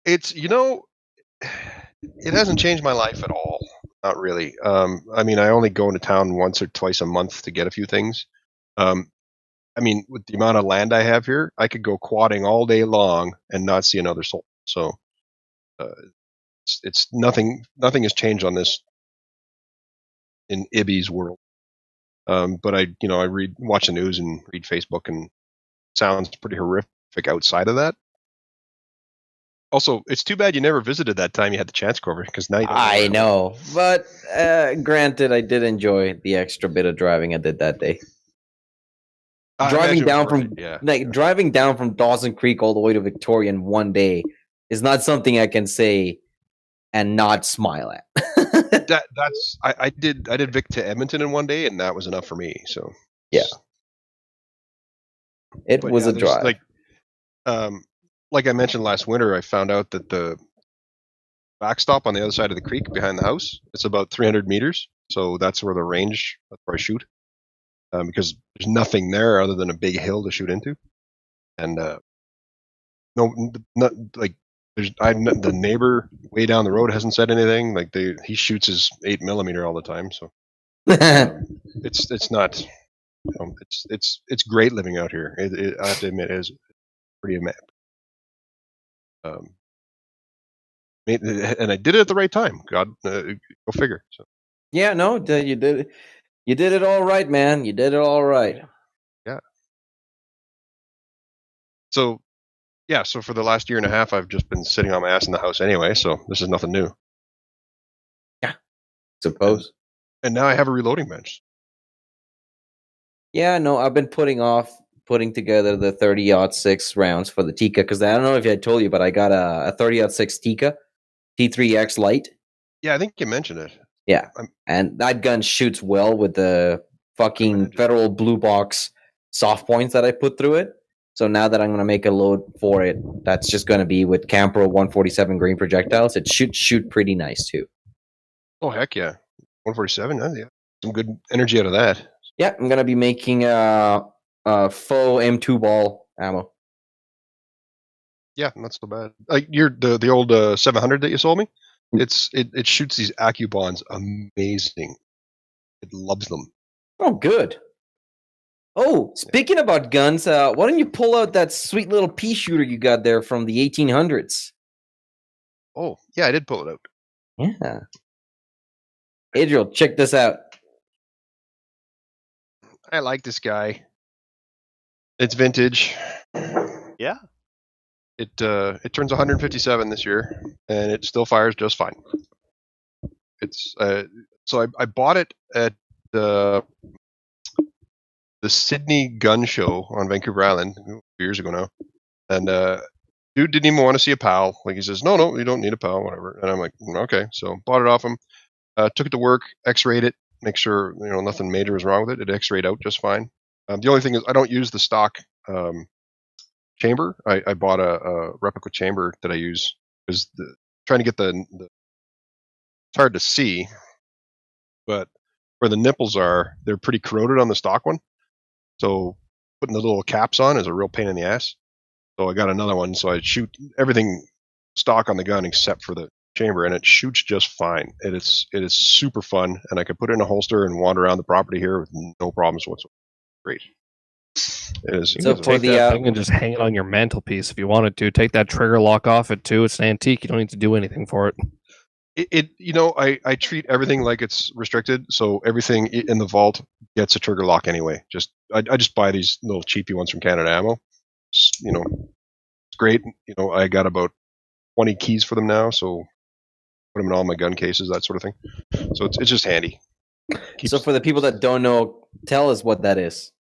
It's it hasn't changed my life at all. Not really. I mean, I only go into town once or twice a month to get a few things. I mean, with the amount of land I have here, I could go quadding all day long and not see another soul. So it's nothing. Nothing has changed on this in Ibby's world. But I watch the news and read Facebook, and it sounds pretty horrific outside of that. Also, it's too bad you never visited that time you had the chance, Corver, because now you don't know. I know, but granted, I did enjoy the extra bit of driving I did that day. Driving down from Dawson Creek all the way to Victoria in one day is not something I can say and not smile at. I did Vic to Edmonton in one day, and that was enough for me. So yeah, it was a drive. Like I mentioned last winter, I found out that the backstop on the other side of the creek behind the house, it's about 300 meters. So that's where that's where I shoot. Because there's nothing there other than a big hill to shoot into. And there's the neighbor way down the road hasn't said anything. Like he shoots his 8mm all the time, so it's not. It's great living out here. I have to admit, it is pretty amazing. And I did it at the right time. God, go figure. So. Yeah, no, you did it. You did it all right, man. You did it all right. Yeah. So, yeah. So for the last year and a half, I've just been sitting on my ass in the house anyway. So this is nothing new. Yeah, suppose. And now I have a reloading bench. Yeah, no, I've been putting together the 30-06 rounds for the Tika because I don't know if I told you, but I got a 30-06 Tika T3X Lite. Yeah, I think you mentioned it. Yeah, and that gun shoots well with the fucking federal blue box soft points that I put through it. So now that I'm going to make a load for it, that's just going to be with Campro 147 grain projectiles. It should shoot pretty nice too. Oh heck yeah, 147. Yeah, some good energy out of that. Yeah, I'm going to be making a faux M2 ball ammo. Yeah, not so bad. Like the old 700 that you sold me. It shoots these AccuBonds amazing. It loves them. Oh, good. Oh, speaking about guns, why don't you pull out that sweet little pea shooter you got there from the 1800s? Oh, yeah, I did pull it out. Yeah. Adriel, check this out. I like this guy. It's vintage. Yeah. It turns 157 this year, and it still fires just fine. It's so I bought it at the Sydney Gun Show on Vancouver Island a few years ago now, and dude didn't even want to see a PAL. Like he says, no, you don't need a PAL, whatever. And I'm like, okay, so bought it off him. Took it to work, X-rayed it, make sure nothing major was wrong with it. It X-rayed out just fine. The only thing is I don't use the stock chamber. I bought a replica chamber that I use because trying to get the it's hard to see, but where the nipples are, they're pretty corroded on the stock one. So putting the little caps on is a real pain in the ass. So I got another one. So I shoot everything stock on the gun except for the chamber, and it shoots just fine. It is super fun, and I could put it in a holster and wander around the property here with no problems whatsoever. Great. It is. You can take that thing and just hang it on your mantelpiece if you wanted to. Take that trigger lock off it too. It's an antique. You don't need to do anything for it. I treat everything like it's restricted, so everything in the vault gets a trigger lock anyway. I just buy these little cheapy ones from Canada Ammo. It's great. I got about 20 keys for them now, so put them in all my gun cases, that sort of thing. So it's just handy. So for the people that don't know, tell us what that is.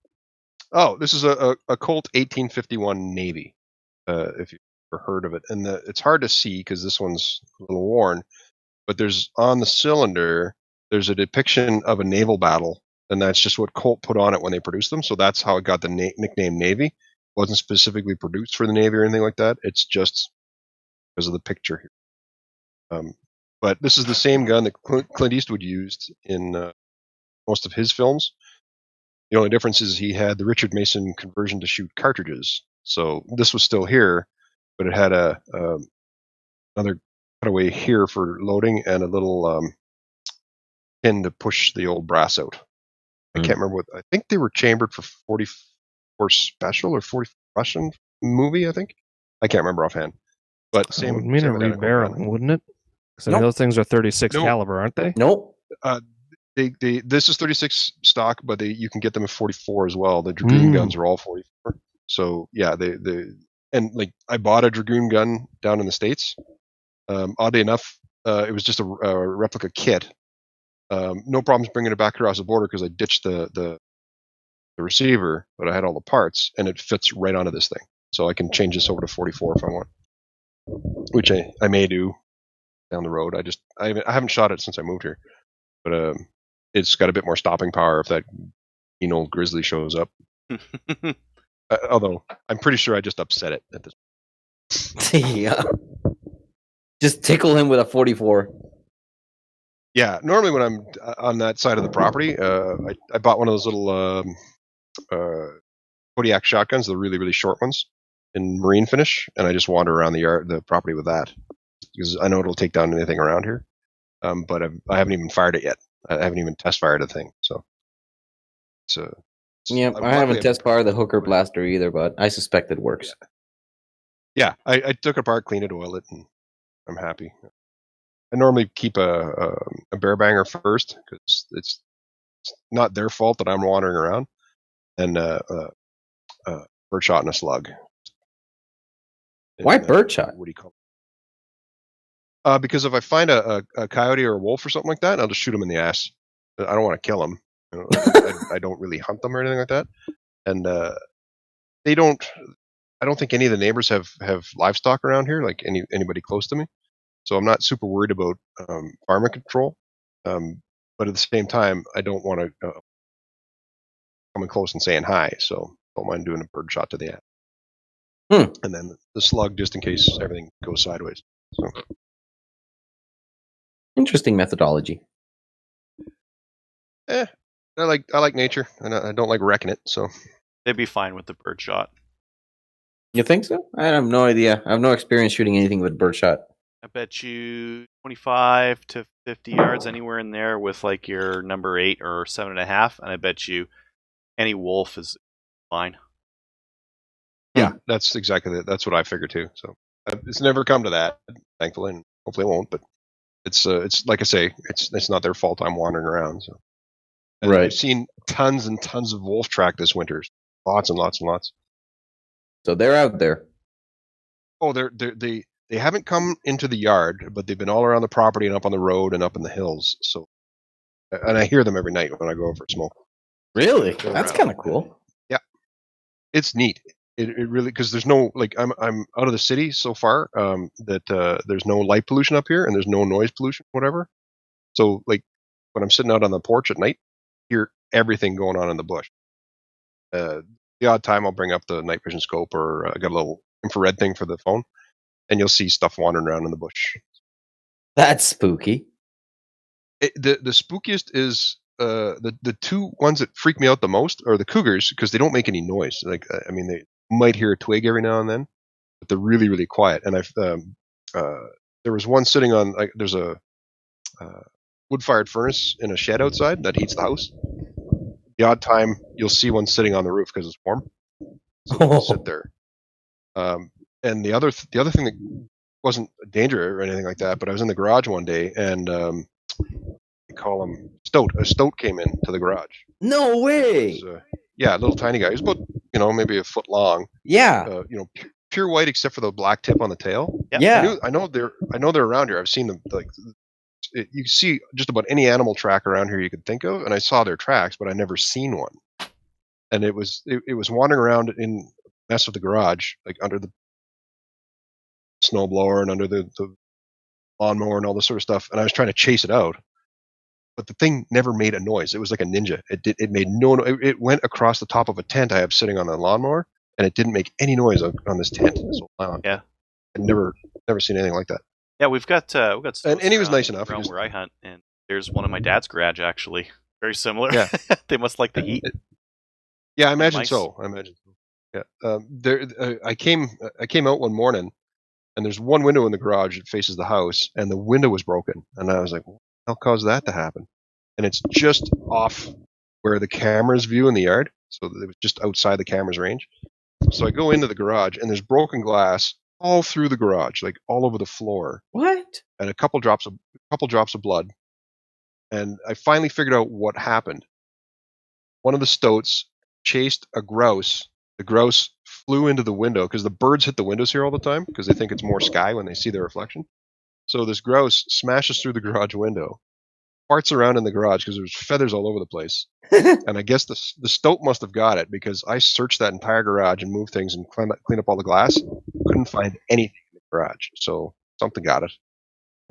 Oh, this is a Colt 1851 Navy. If you've ever heard of it, and it's hard to see because this one's a little worn. But there's on the cylinder, there's a depiction of a naval battle, and that's just what Colt put on it when they produced them. So that's how it got the nickname Navy. It wasn't specifically produced for the Navy or anything like that. It's just because of the picture here. But this is the same gun that Clint Eastwood used in most of his films. The only difference is he had the Richard Mason conversion to shoot cartridges. So this was still here, but it had another cutaway here for loading and a little pin to push the old brass out. I can't remember I think they were chambered for 44 Special or 44 Russian movie, I think. I can't remember offhand. But same. Would mean a rebarreling, wouldn't it? Because those things are 36 caliber, aren't they? Nope. This is 36 stock, but you can get them at 44 as well. The Dragoon guns are all 44. So yeah, and like I bought a Dragoon gun down in the States. Oddly enough, it was just a replica kit. No problems bringing it back across the border because I ditched the receiver, but I had all the parts, and it fits right onto this thing. So I can change this over to 44 if I want, which I may do down the road. I haven't shot it since I moved here, but it's got a bit more stopping power if that old grizzly shows up. Although I'm pretty sure I just upset it at this point. Yeah. Just tickle him with a 44. Yeah, normally when I'm on that side of the property, I bought one of those little Kodiak shotguns, the really, really short ones, in marine finish, and I just wander around the property with that because I know it'll take down anything around here. But I haven't even fired it yet. I haven't even test fired the thing. So Yeah, I haven't test fired the hooker blaster either, but I suspect it works. Yeah, I took it apart, cleaned it, oiled it, and I'm happy. I normally keep a bear banger first because it's not their fault that I'm wandering around, and birdshot and a slug. Why birdshot? What do you call it? Because if I find a coyote or a wolf or something like that, I'll just shoot them in the ass. I don't want to kill them. You know, I don't really hunt them or anything like that, and they don't. I don't think any of the neighbors have livestock around here, like anybody close to me. So I'm not super worried about farming control. But at the same time, I don't want to coming close and saying hi. So don't mind doing a bird shot to the ass. And then the slug, just in case everything goes sideways. So. Interesting methodology. I like nature, and I don't like wrecking it. So They'd be fine with the bird shot. You think so? I have no idea. I have no experience shooting anything with birdshot. I bet you 25 to 50 yards, anywhere in there, with like your number 8 or 7.5, and I bet you any wolf is fine. Yeah, that's exactly it. That's what I figured too. So it's never come to that, thankfully, and hopefully it won't. But it's like I say, it's not their fault I'm wandering around. So and right. I've seen tons and tons of wolf track this winter, lots and lots and lots. So they're out there. Oh, they haven't come into the yard, but they've been all around the property and up on the road and up in the hills. So, and I hear them every night when I go over for a smoke. Really? That's kind of cool. Yeah, it's neat. It really, because there's no, like, I'm out of the city so far that there's no light pollution up here and there's no noise pollution, whatever. So like when I'm sitting out on the porch at night, I hear everything going on in the bush. The odd time I'll bring up the night vision scope, or I got a little infrared thing for the phone, and you'll see stuff wandering around in the bush. That's spooky. The spookiest is the two ones that freak me out the most are the cougars, because they don't make any noise. Like, I mean, they might hear a twig every now and then, but they're really, really quiet. And there was one sitting on, like, there's a wood-fired furnace in a shed outside that heats the house. The odd time you'll see one sitting on the roof because it's warm, so they'll sit there. And the other thing that wasn't a danger or anything like that, but I was in the garage one day, and they call him stoat. A stoat came into the garage. No way. Yeah, a little tiny guy. He was about, maybe a foot long. Yeah. Pure white except for the black tip on the tail. Yeah. I know they're around here. I've seen them. Like, you can see just about any animal track around here you could think of, and I saw their tracks, but I never seen one. And it was wandering around in mess with the garage, like under the snowblower and under the lawnmower and all this sort of stuff. And I was trying to chase it out, but the thing never made a noise. It was like a ninja. It made no. It went across the top of a tent I have sitting on the lawnmower, and it didn't make any noise on this tent. So yeah, I've never seen anything like that. Yeah, we've got and he was nice enough. Around where I hunt, and there's one in my dad's garage actually. Very similar. Yeah, they must like the heat. Yeah, I imagine so. Yeah, I came out one morning, and there's one window in the garage that faces the house, and the window was broken, and I was like, "What the hell caused that to happen?" And it's just off where the cameras view in the yard, so it was just outside the camera's range. So I go into the garage, and there's broken glass all through the garage, like all over the floor. What? And a couple drops of blood. And I finally figured out what happened. One of the stoats chased a grouse. The grouse flew into the window, because the birds hit the windows here all the time because they think it's more sky when they see their reflection. So this grouse smashes through the garage window, farts around in the garage because there's feathers all over the place. And I guess the stoat must have got it, because I searched that entire garage and moved things and cleaned up all the glass. Couldn't find anything in the garage. So something got it.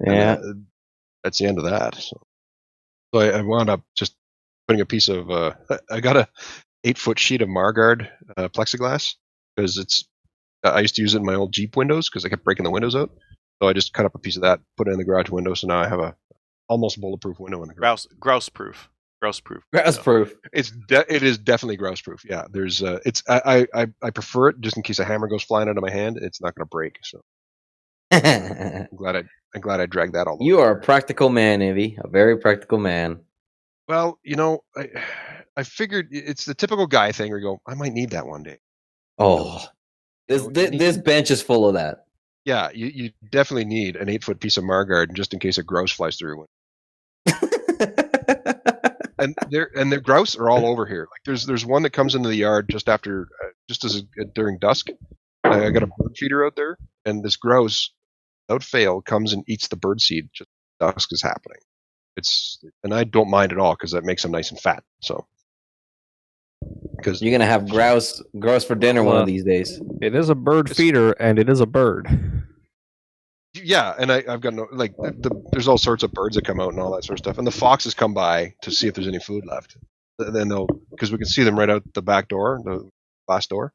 Yeah. And, that's the end of that. So I wound up just putting a piece of I got a 8-foot sheet of Margard plexiglass, because I used to use it in my old Jeep windows because I kept breaking the windows out. So I just cut up a piece of that, put it in the garage window. So now I have a almost bulletproof window in the garage. Grouse proof. Grouse proof. Grouse proof. It is definitely grouse proof. Yeah, there's I prefer it just in case a hammer goes flying out of my hand. It's not going to break. So I'm glad I dragged that all the way. You are a practical man, Ivy. A very practical man. Well, I figured it's the typical guy thing where you go, I might need that one day. Oh, this bench is full of that. Yeah, you definitely need an 8-foot piece of margard just in case a grouse flies through. And the grouse are all over here. Like there's one that comes into the yard just after during dusk. I got a bird feeder out there, and this grouse, without fail, comes and eats the bird seed just as dusk is happening. And I don't mind at all because that makes them nice and fat. So because you're gonna have grouse for dinner one of these days. It is a bird feeder, and it is a bird. Yeah, and I've got there's all sorts of birds that come out and all that sort of stuff, and the foxes come by to see if there's any food left. Then because we can see them right out the back door, the glass door.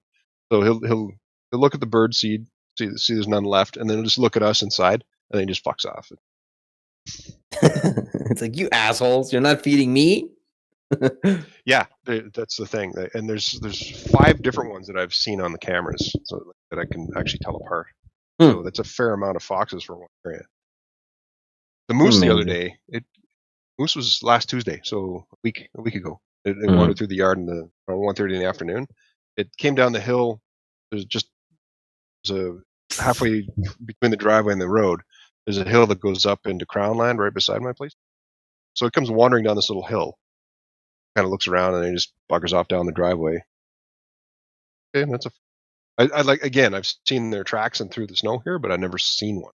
So he'll look at the bird seed, see there's none left, and then he'll just look at us inside, and then he just fucks off. It's like, you assholes, you're not feeding me. Yeah, that's the thing, and there's 5 different ones that I've seen on the cameras, so that I can actually tell apart. So that's a fair amount of foxes for one area. The moose the other day, moose was last Tuesday, so a week ago. It wandered through the yard around 1:30 in the afternoon. It came down the hill. There's halfway between the driveway and the road. There's a hill that goes up into Crown Land right beside my place. So it comes wandering down this little hill. Kind of looks around and then just buggers off down the driveway. Okay, that's I like, again, I've seen their tracks and through the snow here, but I've never seen one.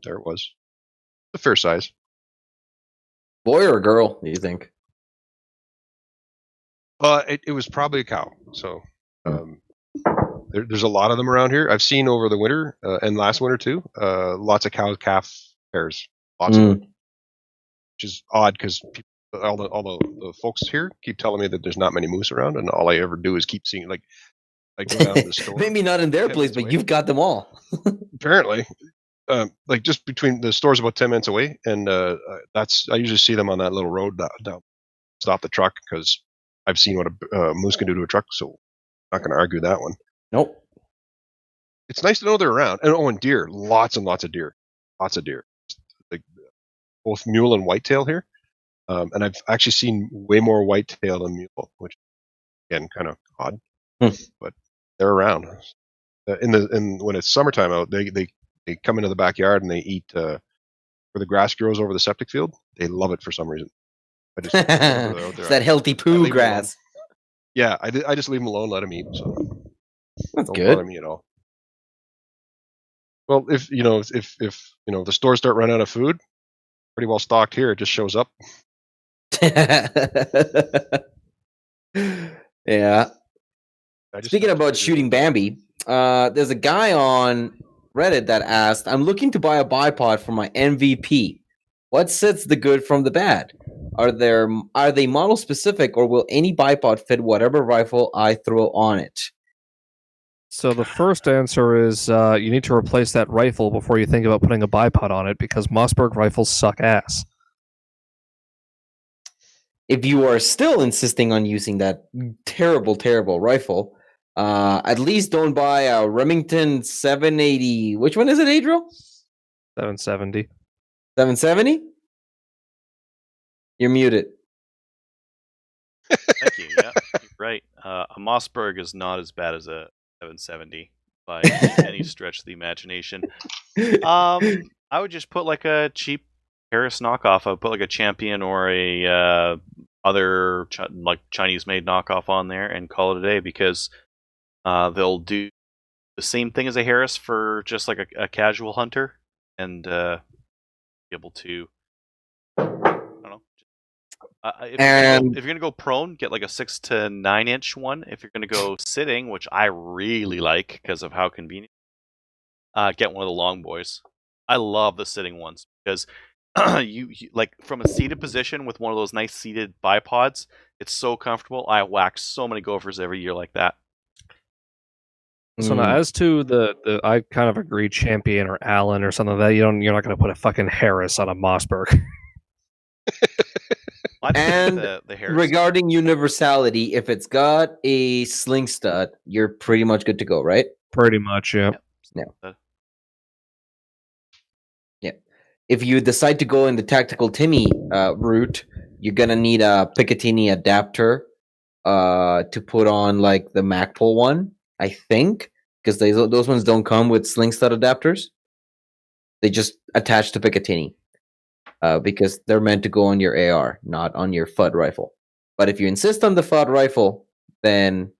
There it was. A fair size. Boy or girl, do you think? It was probably a cow. So there's a lot of them around here. I've seen over the winter and last winter too. Lots of cow-calf pairs. Lots of them. Which is odd because all the folks here keep telling me that there's not many moose around, and all I ever do is keep seeing like go down to the store. Maybe not in their place, but you've got them all. Apparently, like just between the stores about 10 minutes away, and I usually see them on that little road down. Stop the truck because I've seen what a moose can do to a truck, so I'm not going to argue that one. Nope. It's nice to know they're around, and deer, lots and lots of deer, like both mule and whitetail here, and I've actually seen way more whitetail than mule, which again kind of odd, but they're around. When it's summertime out, they come into the backyard and they eat where the grass grows over the septic field. They love it for some reason. It's that healthy poo grass. Yeah, I just leave them alone, let them eat. So that's don't good. bother me at all. Well, if the stores start running out of food, pretty well stocked here. It just shows up. Yeah. Speaking about shooting Bambi, there's a guy on Reddit that asked, I'm looking to buy a bipod for my MVP. What sets the good from the bad? Are they model specific, or will any bipod fit whatever rifle I throw on it? So the first answer is you need to replace that rifle before you think about putting a bipod on it, because Mossberg rifles suck ass. If you are still insisting on using that terrible, terrible rifle, at least don't buy a Remington 780. Which one is it, Adriel? 770. 770? You're muted. Thank you. Yeah, you're right. A Mossberg is not as bad as a 770 by any stretch of the imagination. I would just put like a cheap Harris knockoff. I would put like a Champion or a other like Chinese-made knockoff on there and call it a day, because they'll do the same thing as a Harris for just like a casual hunter, and be able to, I don't know. If you're gonna go prone, get like a 6 to 9 inch one. If you're gonna go sitting, which I really like because of how convenient, get one of the long boys. I love the sitting ones because you like from a seated position with one of those nice seated bipods. It's so comfortable. I whack so many gophers every year like that. So now, as to the I kind of agree, Champion or Allen or something like that. You're not going to put a fucking Harris on a Mossberg. I'd stick And with the Harris. regarding universality, if it's got a sling stud, you're pretty much good to go, right? Pretty much, yeah. If you decide to go in the tactical Timmy route, you're gonna need a Picatinny adapter to put on like the Magpul one, I think, because those ones don't come with sling stud adapters. They just attach to Picatinny because they're meant to go on your AR, not on your FUD rifle. But if you insist on the FUD rifle, then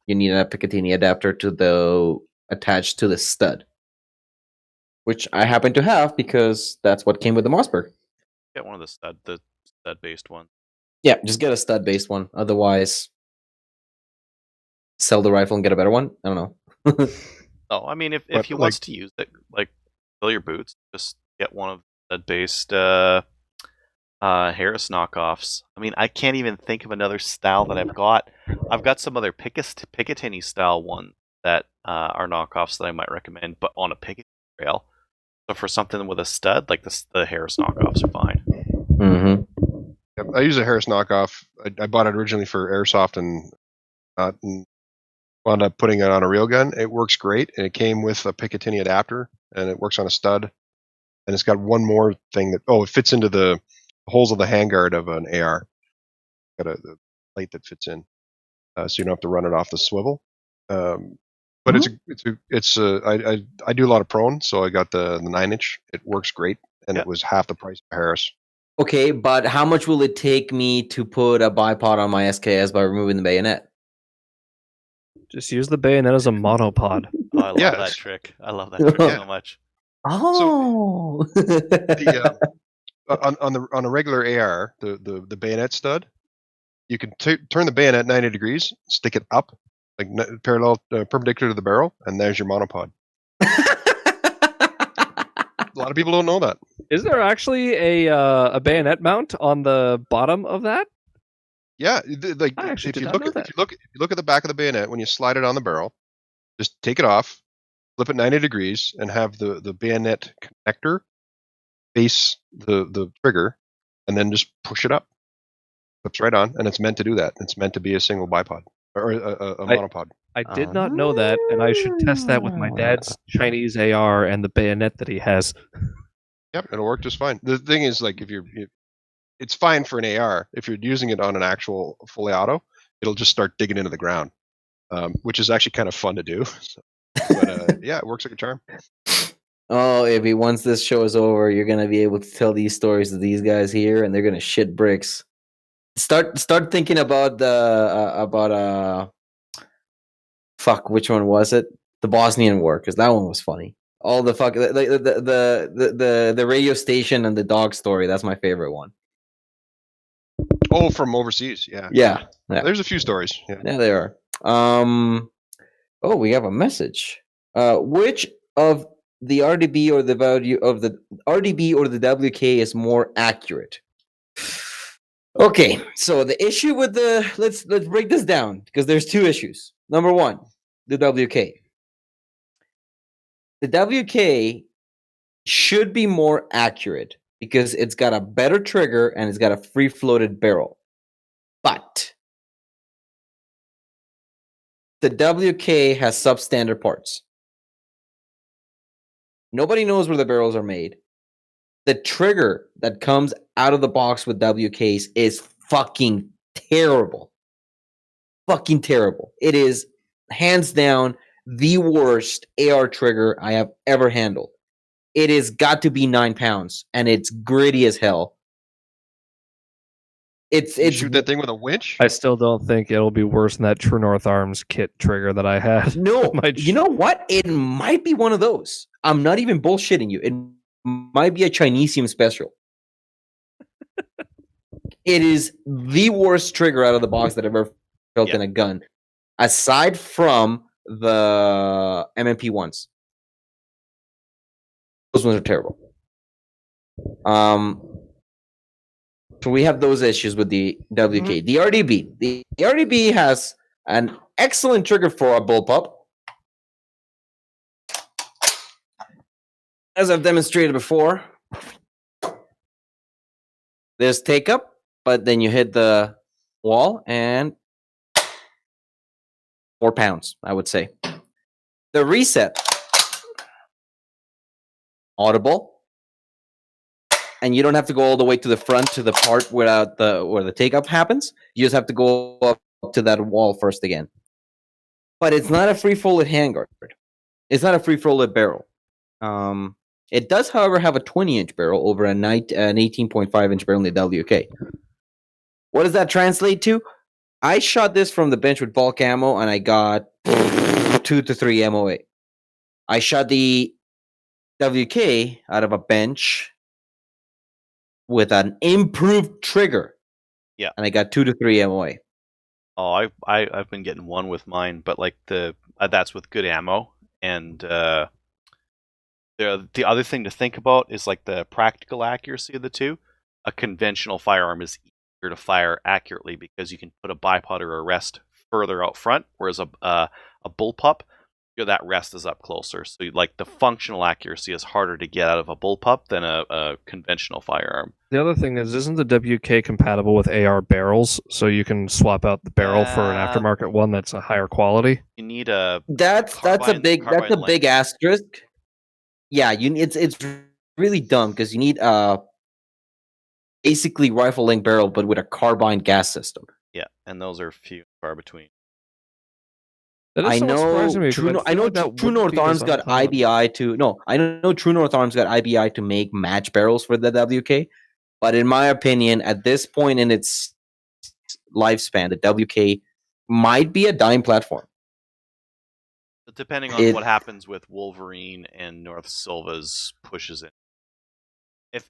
you need a Picatinny adapter attached to the stud, which I happen to have because that's what came with the Mossberg. Get one of the stud based ones. Yeah, just get a stud based one. Otherwise, sell the rifle and get a better one. I don't know. Oh, I mean, if But, he like- wants to use it, like fill your boots, just get one of the stud based Harris knockoffs. I mean, I can't even think of another style that I've got. I've got some other Picatinny style one that are knockoffs that I might recommend, but on a Picatinny trail. So for something with a stud, like the Harris knockoffs are fine. Mm-hmm. Yep, I use a Harris knockoff. I bought it originally for airsoft and wound up putting it on a real gun. It works great, and it came with a Picatinny adapter, and it works on a stud. And it's got one more thing that it fits into the holes of the handguard of an AR. Got a plate that fits in, so you don't have to run it off the swivel. But I do a lot of prone, so I got the 9-inch. It works great, and it was half the price of Harris. Okay, but how much will it take me to put a bipod on my SKS by removing the bayonet? Just use the bayonet as a monopod. Oh, I love Yeah, that trick. I love that trick so much. Oh, On a regular AR, the bayonet stud, you can turn the bayonet 90 degrees, stick it up like parallel, perpendicular to the barrel, and there's your monopod. A lot of people don't know that. Is there actually a bayonet mount on the bottom of that? Yeah, like I actually if did you not look know at that. if you look at the back of the bayonet when you slide it on the barrel, just take it off, flip it 90 degrees, and have the bayonet connector face the trigger, and then just push it up. Flips right on, and it's meant to do that. It's meant to be a single bipod or a monopod. I did not know that, and I should test that with my dad's Chinese AR and the bayonet that he has. Yep, it'll work just fine. The thing is, like, it's fine for an AR. If you're using it on an actual fully auto, it'll just start digging into the ground, which is actually kind of fun to do. So, but yeah, it works like a charm. Oh, Ibby, once this show is over, you're gonna be able to tell these stories to these guys here, and they're gonna shit bricks. Start thinking about fuck, which one was it? The Bosnian War, because that one was funny. All the fuck, the radio station and the dog story. That's my favorite one. Oh, from overseas, yeah. Yeah. There's a few stories. Yeah. Yeah, they are. Oh, we have a message. Which of the RDB or the value of the RDB or the WK is more accurate? Okay, so the issue with the let's break this down because there's two issues. Number one, the WK. The WK should be more accurate because it's got a better trigger and it's got a free floated barrel. But the WK has substandard parts. Nobody knows where the barrels are made. The trigger that comes out of the box with WKs is fucking terrible. Fucking terrible. It is hands down the worst AR trigger I have ever handled. It has got to be 9 pounds and it's gritty as hell. You shoot that thing with a winch? I still don't think it'll be worse than that True North Arms kit trigger that I had. No, My you know what? It might be one of those. I'm not even bullshitting you. It might be a Chinesium special. It is the worst trigger out of the box that I've ever felt in a gun, aside from the MMP ones. Those ones are terrible. So we have those issues with the WK. The RDB. The RDB has an excellent trigger for a bullpup. As I've demonstrated before, there's take up, but then you hit the wall and 4 pounds, I would say. The reset, audible, and you don't have to go all the way to the front to the part where the take-up happens. You just have to go up to that wall first again. But it's not a free-folded handguard. It's not a free-folded barrel. It does, however, have a 20-inch barrel over an 18.5-inch barrel in the WK. What does that translate to? I shot this from the bench with bulk ammo, and I got 2 to 3 MOA. I shot the WK out of a bench with an improved trigger. Yeah. And I got 2 to 3 MOA. Oh, I've been getting one with mine, but like that's with good ammo. And the other thing to think about is like the practical accuracy of the two. A conventional firearm is easier to fire accurately because you can put a bipod or a rest further out front, whereas a bullpup, that rest is up closer. So like the functional accuracy is harder to get out of a bullpup than a conventional firearm. The other thing is, isn't the WK compatible with AR barrels? So you can swap out the barrel for an aftermarket one that's a higher quality. You need a that's a big asterisk. Yeah, it's really dumb because you need basically rifle length barrel, but with a carbine gas system. Yeah, and those are few and far between. I know True North Arms got IBI to True North Arms got IBI to make match barrels for the WK, but in my opinion, at this point in its lifespan, the WK might be a dying platform. Depending on what happens with Wolverine and North Silva's pushes in. I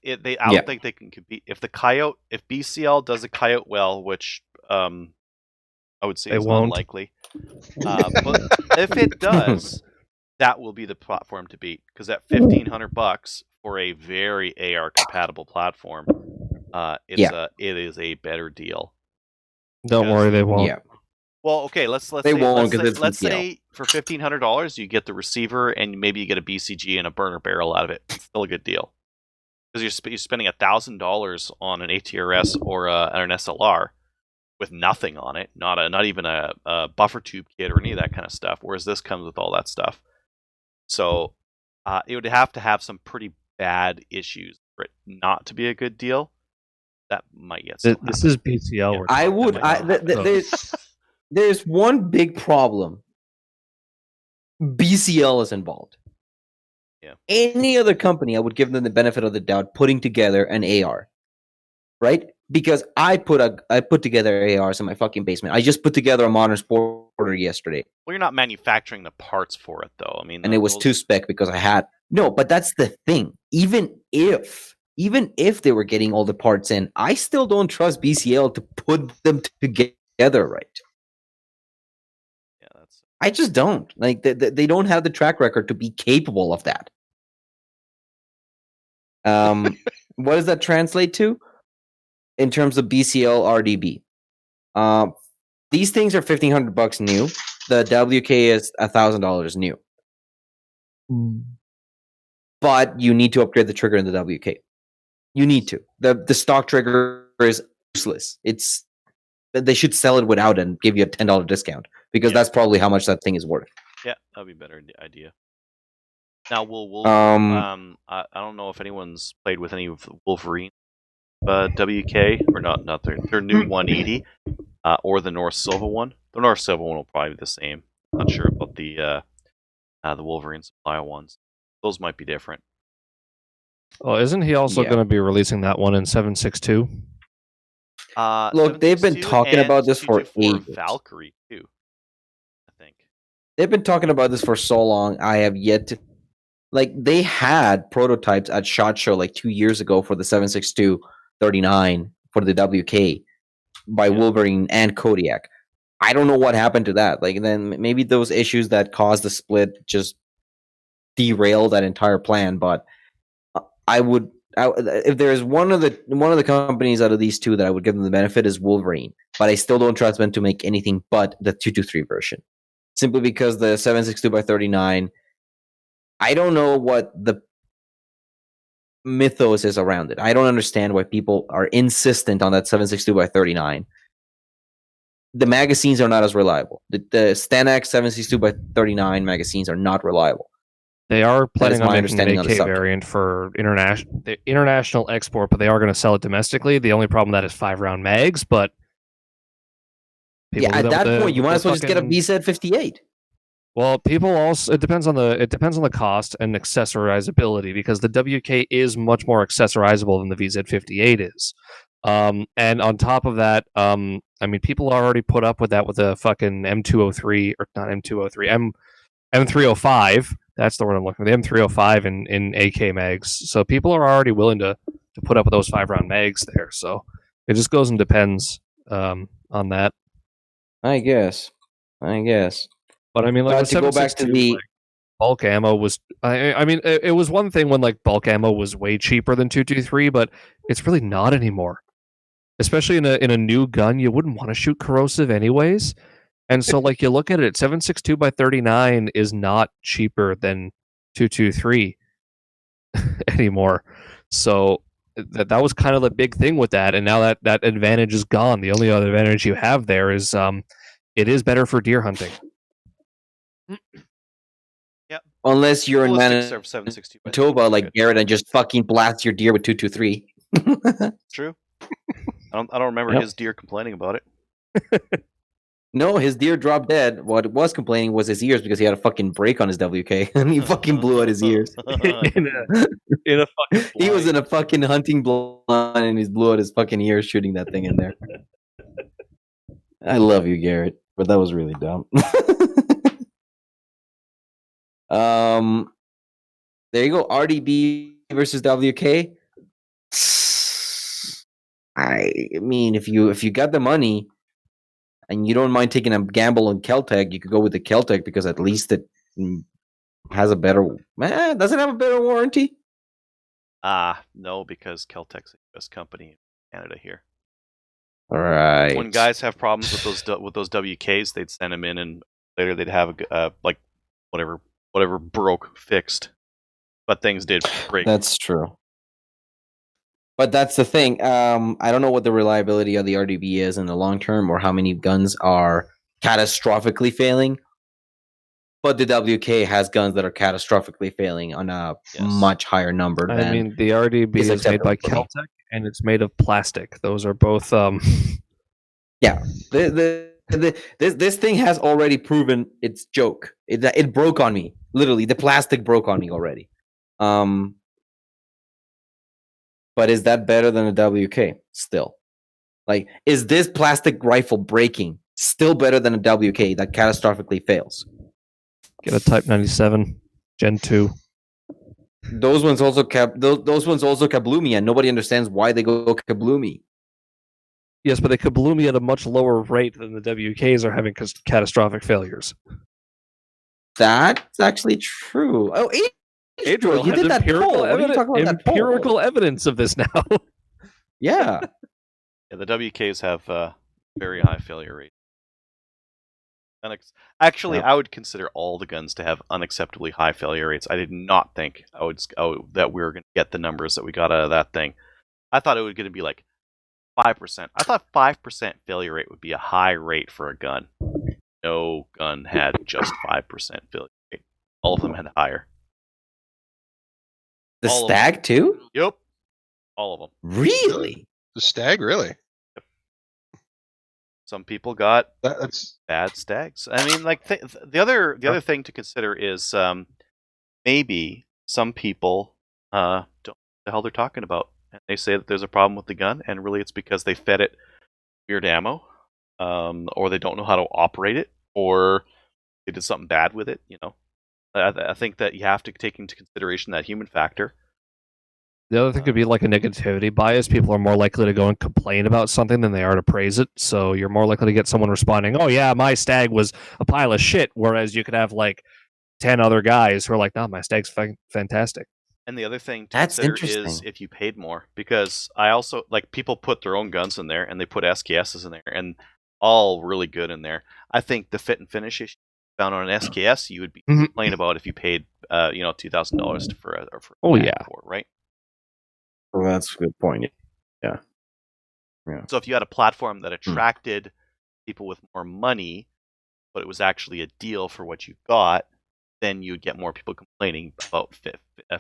don't think they can compete. If BCL does a coyote well, which I would say is unlikely. But if it does, that will be the platform to beat. Because at $1,500 for a very AR compatible platform, it is a better deal. Don't worry, they won't. Yeah. Well, okay, let's say for $1,500 you get the receiver and maybe you get a BCG and a burner barrel out of it. It's still a good deal because you're spending $1,000 on an ATRS or an SLR. With nothing on it, not even a buffer tube kit or any of that kind of stuff. Whereas this comes with all that stuff, so it would have to have some pretty bad issues for it not to be a good deal. That might get. This is BCL. Yeah. There's one big problem. BCL is involved. Yeah. Any other company, I would give them the benefit of the doubt putting together an AR, right? Because I put together ARs in my fucking basement. I just put together a modern sporter yesterday. Well, you're not manufacturing the parts for it, though. I mean, and it was 2-spec because I had no. But that's the thing. Even if they were getting all the parts in, I still don't trust BCL to put them together right. Yeah, I just don't. Like they don't have the track record to be capable of that. What does that translate to? In terms of BCL RDB, these things are $1,500 new. The WK is $1,000 new, but you need to upgrade the trigger in the WK. You need to. The stock trigger is useless. They should sell it without and give you a $10 discount because that's probably how much that thing is worth. Yeah, that'd be a better idea. Now, I don't know if anyone's played with any of Wolverine. WK or not their new 180 or the North Silva one. The North Silva one will probably be the same. Not sure about the Wolverine supply ones. Those might be different. Oh, isn't he also going to be releasing that one in 7.62? Look, they've been talking about this for ages. Valkyrie too, I think. They've been talking about this for so long. I have yet to. Like, they had prototypes at SHOT Show like 2 years ago for the 7.62 39 for the WK by Wolverine and Kodiak. I don't know what happened to that. Like, then maybe those issues that caused the split just derailed that entire plan. But if there's one of the companies out of these two that I would give them the benefit is Wolverine, but I still don't trust them to make anything but the 223 version, simply because the 7.62 by 39. I don't know what mythos is around it. I don't understand why people are insistent on that 7.62 by 39. The magazines are not as reliable. The Stanax 7.62 by 39 magazines are not reliable. They are planning on my making an understanding on the AK subject. variant for international export, but they are going to sell it domestically. The only problem with that is 5-round mags, but people Yeah, do at that with point, you with might the as well just get a fucking- VZ58. Well, people also it depends on the cost and accessorizability because the WK is much more accessorizable than the VZ58 is. And on top of that, I mean, people are already put up with that with the fucking M203 or not M203 M305. That's the word I'm looking for. The M305 in AK mags. So people are already willing to put up with those 5-round mags there. So it just goes and depends on that. I guess. But I mean, like with To go back to 7.62, the like, bulk ammo was. I mean, it was one thing when like bulk ammo was way cheaper than 223, but it's really not anymore. Especially in a new gun, you wouldn't want to shoot corrosive anyways. And so, like, you look at it, 7.62 by 39 is not cheaper than 223 anymore. So that was kind of the big thing with that, and now that advantage is gone. The only other advantage you have there is it is better for deer hunting. unless you're in Ballistics are 7.62 by Manitoba like 39. Garrett and just fucking blast your deer with 223. True. I don't remember Yep. his deer complaining about it. No, his deer dropped dead. What was complaining was his ears because he had a fucking break on his WK and he fucking blew out his ears. in a fucking He was in a fucking hunting blind and he blew out his fucking ears shooting that thing in there. I love you, Garrett, but that was really dumb. There you go. RDB versus WK. I mean, if you got the money and you don't mind taking a gamble on Keltec, you could go with the Keltec because at least it has a better. Does it have a better warranty? No, because Keltec's the best company in Canada here. All right. When guys have problems with those WKs, they'd send them in, and later they'd have like whatever broke fixed, but things did break. That's true. But that's the thing. I don't know what the reliability of the RDB is in the long term, or how many guns are catastrophically failing. But the WK has guns that are catastrophically failing on a much higher number. I mean, the RDB is made by Keltec and it's made of plastic. Those are both. Yeah, this thing has already proven its joke. It broke on me. Literally, the plastic broke on me already. But is that better than a WK? Still, like, is this plastic rifle breaking still better than a WK that catastrophically fails? Get a Type 97 Gen 2. Those ones also those ones also kabloomy, and nobody understands why they go kabloomy. Yes, but they kabloomy at a much lower rate than the WKs are having catastrophic failures. That's actually true. Oh, Adriel, you did that poll. What are you talking about? Empirical evidence of this now. Yeah. Yeah, the WKs have very high failure rate. Actually, I would consider all the guns to have unacceptably high failure rates. I did not think that we were going to get the numbers that we got out of that thing. I thought it was going to be like 5%. I thought 5% failure rate would be a high rate for a gun. No gun had just 5% failure rate. All of them had higher. The Stag too? Yep. All of them. Really? The Stag, really? Yep. Some people got That's bad stags. I mean, like the other thing to consider is maybe some people don't know what the hell they're talking about, and they say that there's a problem with the gun, and really it's because they fed it weird ammo, or they don't know how to operate it, or they did something bad with it. You know, I think that you have to take into consideration that human factor. The other thing could be like a negativity bias. People are more likely to go and complain about something than they are to praise it. So you're more likely to get someone responding, "Oh yeah, my stag was a pile of shit," whereas you could have like 10 other guys who are like, "No, my stag's fantastic." And the other thing to That's consider is interesting. if you paid more, because I also like people put their own guns in there and they put SKSs in there, and all really good in there. I think the fit and finish issue found on an SKS you would be complaining about if you paid $2,000 for Oh, a yeah. for, right? Well, that's a good point. So if you had a platform that attracted people with more money, but it was actually a deal for what you got, then you'd get more people complaining about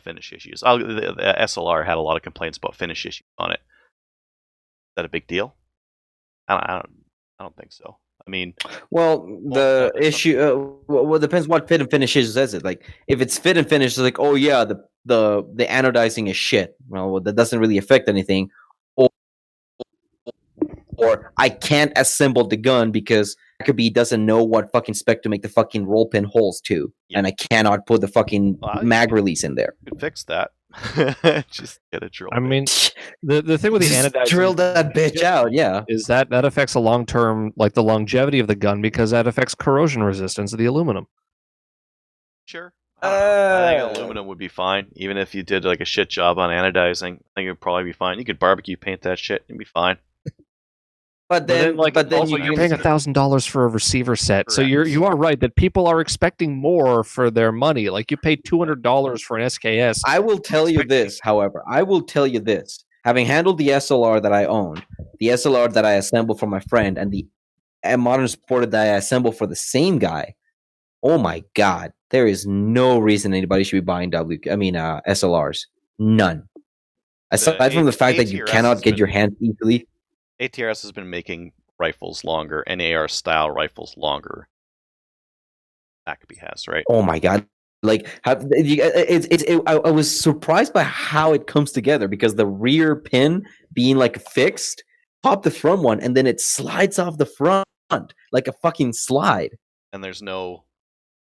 finish issues. The SLR had a lot of complaints about finish issues on it. Is that a big deal? I don't think so. I mean, well, the issue well, depends what fit and finish is it. Like, if it's fit and finish, it's like, oh yeah, the anodizing is shit. Well, that doesn't really affect anything. Or I can't assemble the gun because Huckabee doesn't know what fucking spec to make the fucking roll pin holes to, and I cannot put the fucking mag release in there. You could fix that. Just get a drill. I mean, the thing with the anodizing, drill that bitch out, is that affects a long term, like the longevity of the gun, because that affects corrosion resistance of the aluminum. Sure. I think aluminum would be fine, even if you did like a shit job on anodizing. I think it would probably be fine. You could barbecue paint that shit and be fine. But then also you're paying $1,000 for a receiver set, so you are right that people are expecting more for their money. Like, you paid $200 for an SKS. I will tell you this, however, having handled the SLR that I owned, the SLR that I assembled for my friend, and the modern Sporter that I assembled for the same guy. Oh my god, there is no reason anybody should be buying SLRs. None. Aside from the fact that you cannot get your hands easily. ATRS has been making rifles longer and AR style rifles longer. Huckabee has, right? Oh my god! Like, I was surprised by how it comes together, because the rear pin being like fixed, pop the front one, and then it slides off the front like a fucking slide. And there's no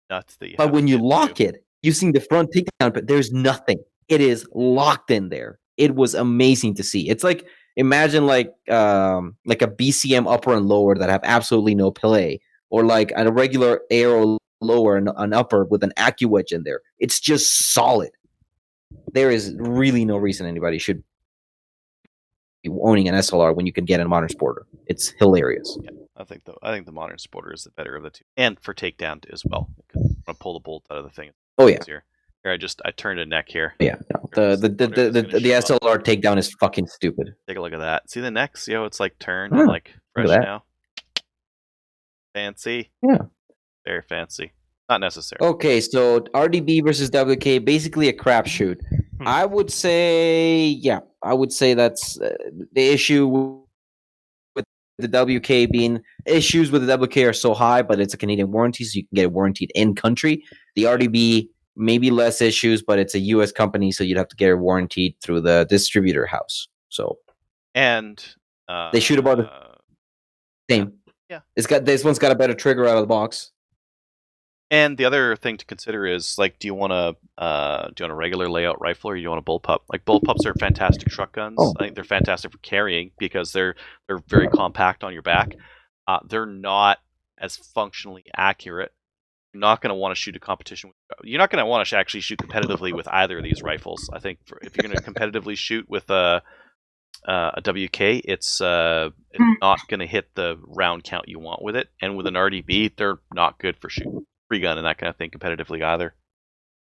nuts that you. But when you lock it, using the front takedown, but there's nothing. It is locked in there. It was amazing to see. It's like, imagine like a BCM upper and lower that have absolutely no play, or like a regular aero lower and an upper with an AccuWedge in there. It's just solid. There is really no reason anybody should be owning an SLR when you can get a modern Sporter. It's hilarious. Yeah, I think the modern Sporter is the better of the two, and for takedown as well. I'm gonna pull the bolt out of the thing. Oh yeah. Here, I turned a neck here. Yeah, no. The SLR takedown is fucking stupid. Take a look at that. See the necks? It's like turned and like fresh now. Fancy. Yeah. Very fancy. Not necessary. Okay, so RDB versus WK, basically a crapshoot. I would say that's the issue with the WK being issues with the WK are so high, but it's a Canadian warranty, so you can get it warranted in country. The RDB maybe less issues, but it's a U.S. company, so you'd have to get it warranted through the distributor house. So, and they shoot about the same. Yeah, this one's got a better trigger out of the box. And the other thing to consider is, like, do you want a regular layout rifle, or do you want a bullpup? Like, bullpups are fantastic truck guns. I think they're fantastic for carrying because they're very compact on your back. They're not as functionally accurate. You're not going to want to shoot a competition. You're not going to want to actually shoot competitively with either of these rifles. I think if you're going to competitively shoot with a WK, it's not going to hit the round count you want with it. And with an RDB, they're not good for shooting free gun and that kind of thing competitively either.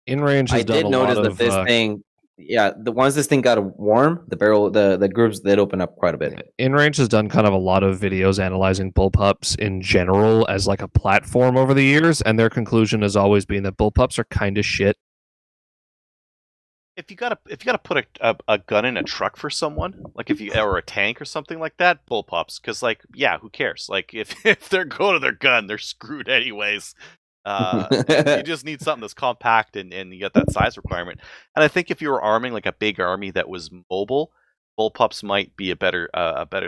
In range, I did notice that this thing, once this thing got warm, the barrel, the grooves did open up quite a bit. In range has done kind of a lot of videos analyzing bullpups in general as like a platform over the years, and their conclusion has always been that bullpups are kind of shit. If you gotta put a gun in a truck for someone, like or a tank or something like that, bullpups, because like, yeah, who cares? Like, if they're going to their gun, they're screwed anyways. You just need something that's compact and you get that size requirement. And I think if you were arming like a big army that was mobile, bullpups might be a better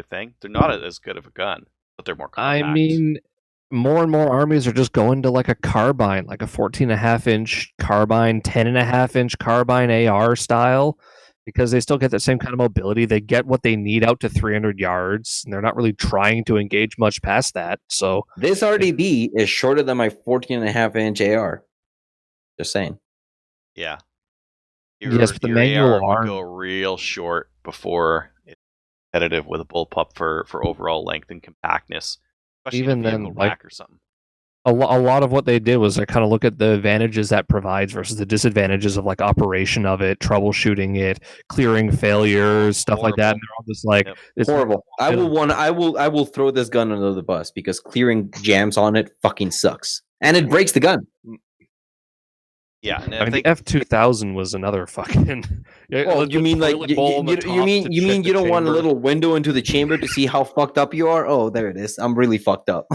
thing. They're not as good of a gun, but they're more compact. I mean, more and more armies are just going to like a carbine, like a 14.5-inch carbine, 10.5-inch carbine AR style, because they still get that same kind of mobility. They get what they need out to 300 yards, and they're not really trying to engage much past that. So this RDB is shorter than my 14.5-inch AR. Just saying. Yeah. Yes, but the manual AR would go real short before it's competitive with a bullpup for overall length and compactness. Especially even if you then, have a rack or something. a lot of what they did was I kind of look at the advantages that provides versus the disadvantages of like operation of it, troubleshooting it, clearing failures, stuff like that. Horrible. And they're all just like Yep. it's Horrible. I will throw this gun under the bus because clearing jams on it fucking sucks. And it breaks the gun. Yeah, and I I mean, think the F2000 was another fucking. Well, you mean like you mean you don't want a little window into the chamber to see how fucked up you are? Oh, there it is. I'm really fucked up.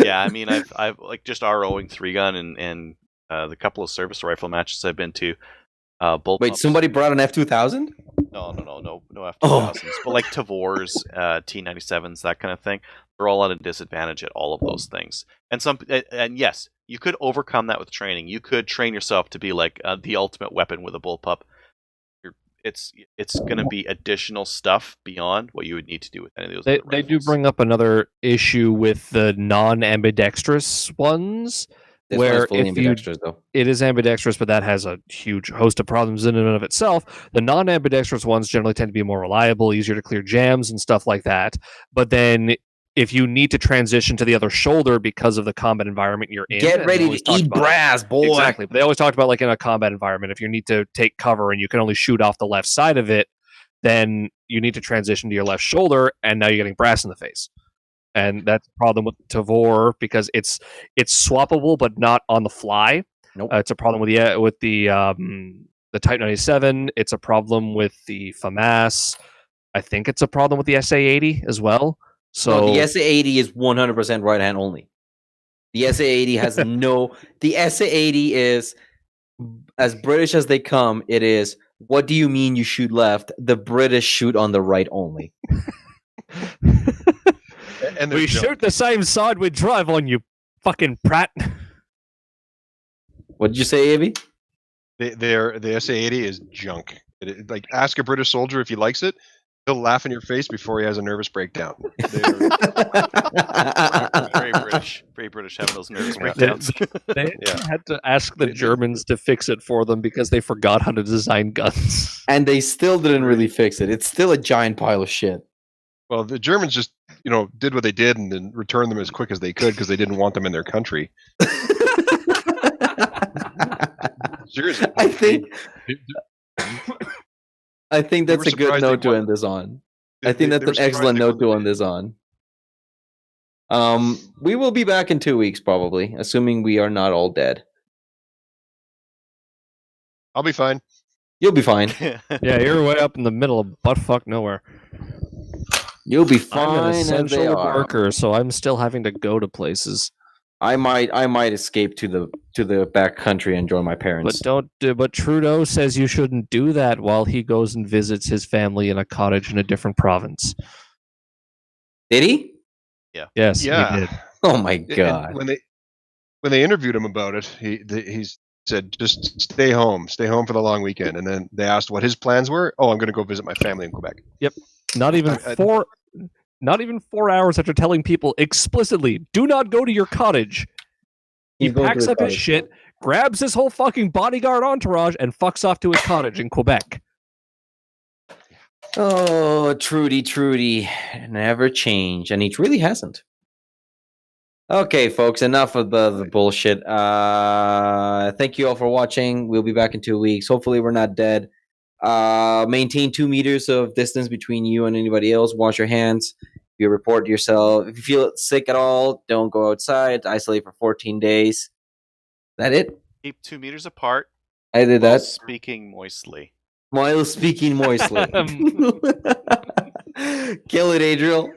yeah, I mean, I've like just ROing 3-gun and the couple of service rifle matches I've been to. Bolt Wait, pumps. somebody brought an F2000? No F2000s, Oh. but like Tavors, T97s, that kind of thing. They're all at a disadvantage at all of those things. And yes, you could overcome that with training. You could train yourself to be like the ultimate weapon with a bullpup. It's going to be additional stuff beyond what you would need to do with any of those. They do bring up another issue with the non-ambidextrous ones. This where one's fully if you, ambidextrous, though. it is ambidextrous, but that has a huge host of problems in and of itself. The non-ambidextrous ones generally tend to be more reliable, easier to clear jams and stuff like that. But then if you need to transition to the other shoulder because of the combat environment you're in, Get and ready they always to talk eat about it- brass, boy. Exactly. But they always talked about like in a combat environment, if you need to take cover and you can only shoot off the left side of it, then you need to transition to your left shoulder, and now you're getting brass in the face. And that's a problem with Tavor because it's swappable but not on the fly. Nope. It's a problem with the Type 97. It's a problem with the FAMAS. I think it's a problem with the SA80 as well. So No, the SA80 is 100% right hand only. The SA80 has no. The SA80 is as British as they come. It is. What do you mean you shoot left? The British shoot on the right only. And we shoot the same side we drive on, you fucking prat. What did you say, Avi? The SA-80 is junk. Like, ask a British soldier if he likes it. He'll laugh in your face before he has a nervous breakdown. Very British having those nervous breakdowns. They Yeah. had to ask the Germans to fix it for them because they forgot how to design guns. And they still didn't really fix it. It's still a giant pile of shit. Well, the Germans just, did what they did and then returned them as quick as they could because they didn't want them in their country. Seriously. I think They that's were a good surprised note they to won. end this on. They- I think they that's were an surprised excellent they note to won. end this on. We will be back in 2 weeks, probably, assuming we are not all dead. I'll be fine. You'll be fine. Yeah, you're way up in the middle of buttfuck nowhere. You'll be I'm fine an as they essential are. worker, so I'm still having to go to places. I might escape to the back country and join my parents. But Trudeau says you shouldn't do that while he goes and visits his family in a cottage in a different province. Did he? Yes, he Yeah. did. Oh my And god! when they interviewed him about it, he said, "Just stay home for the long weekend." And then they asked what his plans were. Oh, I'm going to go visit my family in Quebec. Not even I- 4 hours after telling people explicitly, do not go to your cottage. He He's going to packs the up his cottage. shit, grabs his whole fucking bodyguard entourage, and fucks off to his cottage in Quebec. Oh, Trudy, never change, and he really hasn't. Okay, folks, enough of the bullshit. Thank you all for watching. We'll be back in 2 weeks. Hopefully, we're not dead. Maintain 2 meters of distance between you and anybody else. Wash your hands. If you report yourself, if you feel sick at all, don't go outside. Isolate for 14 days. Is that it? Keep 2 meters apart. I did While that. speaking moistly. While speaking moistly. Kill it, Adriel.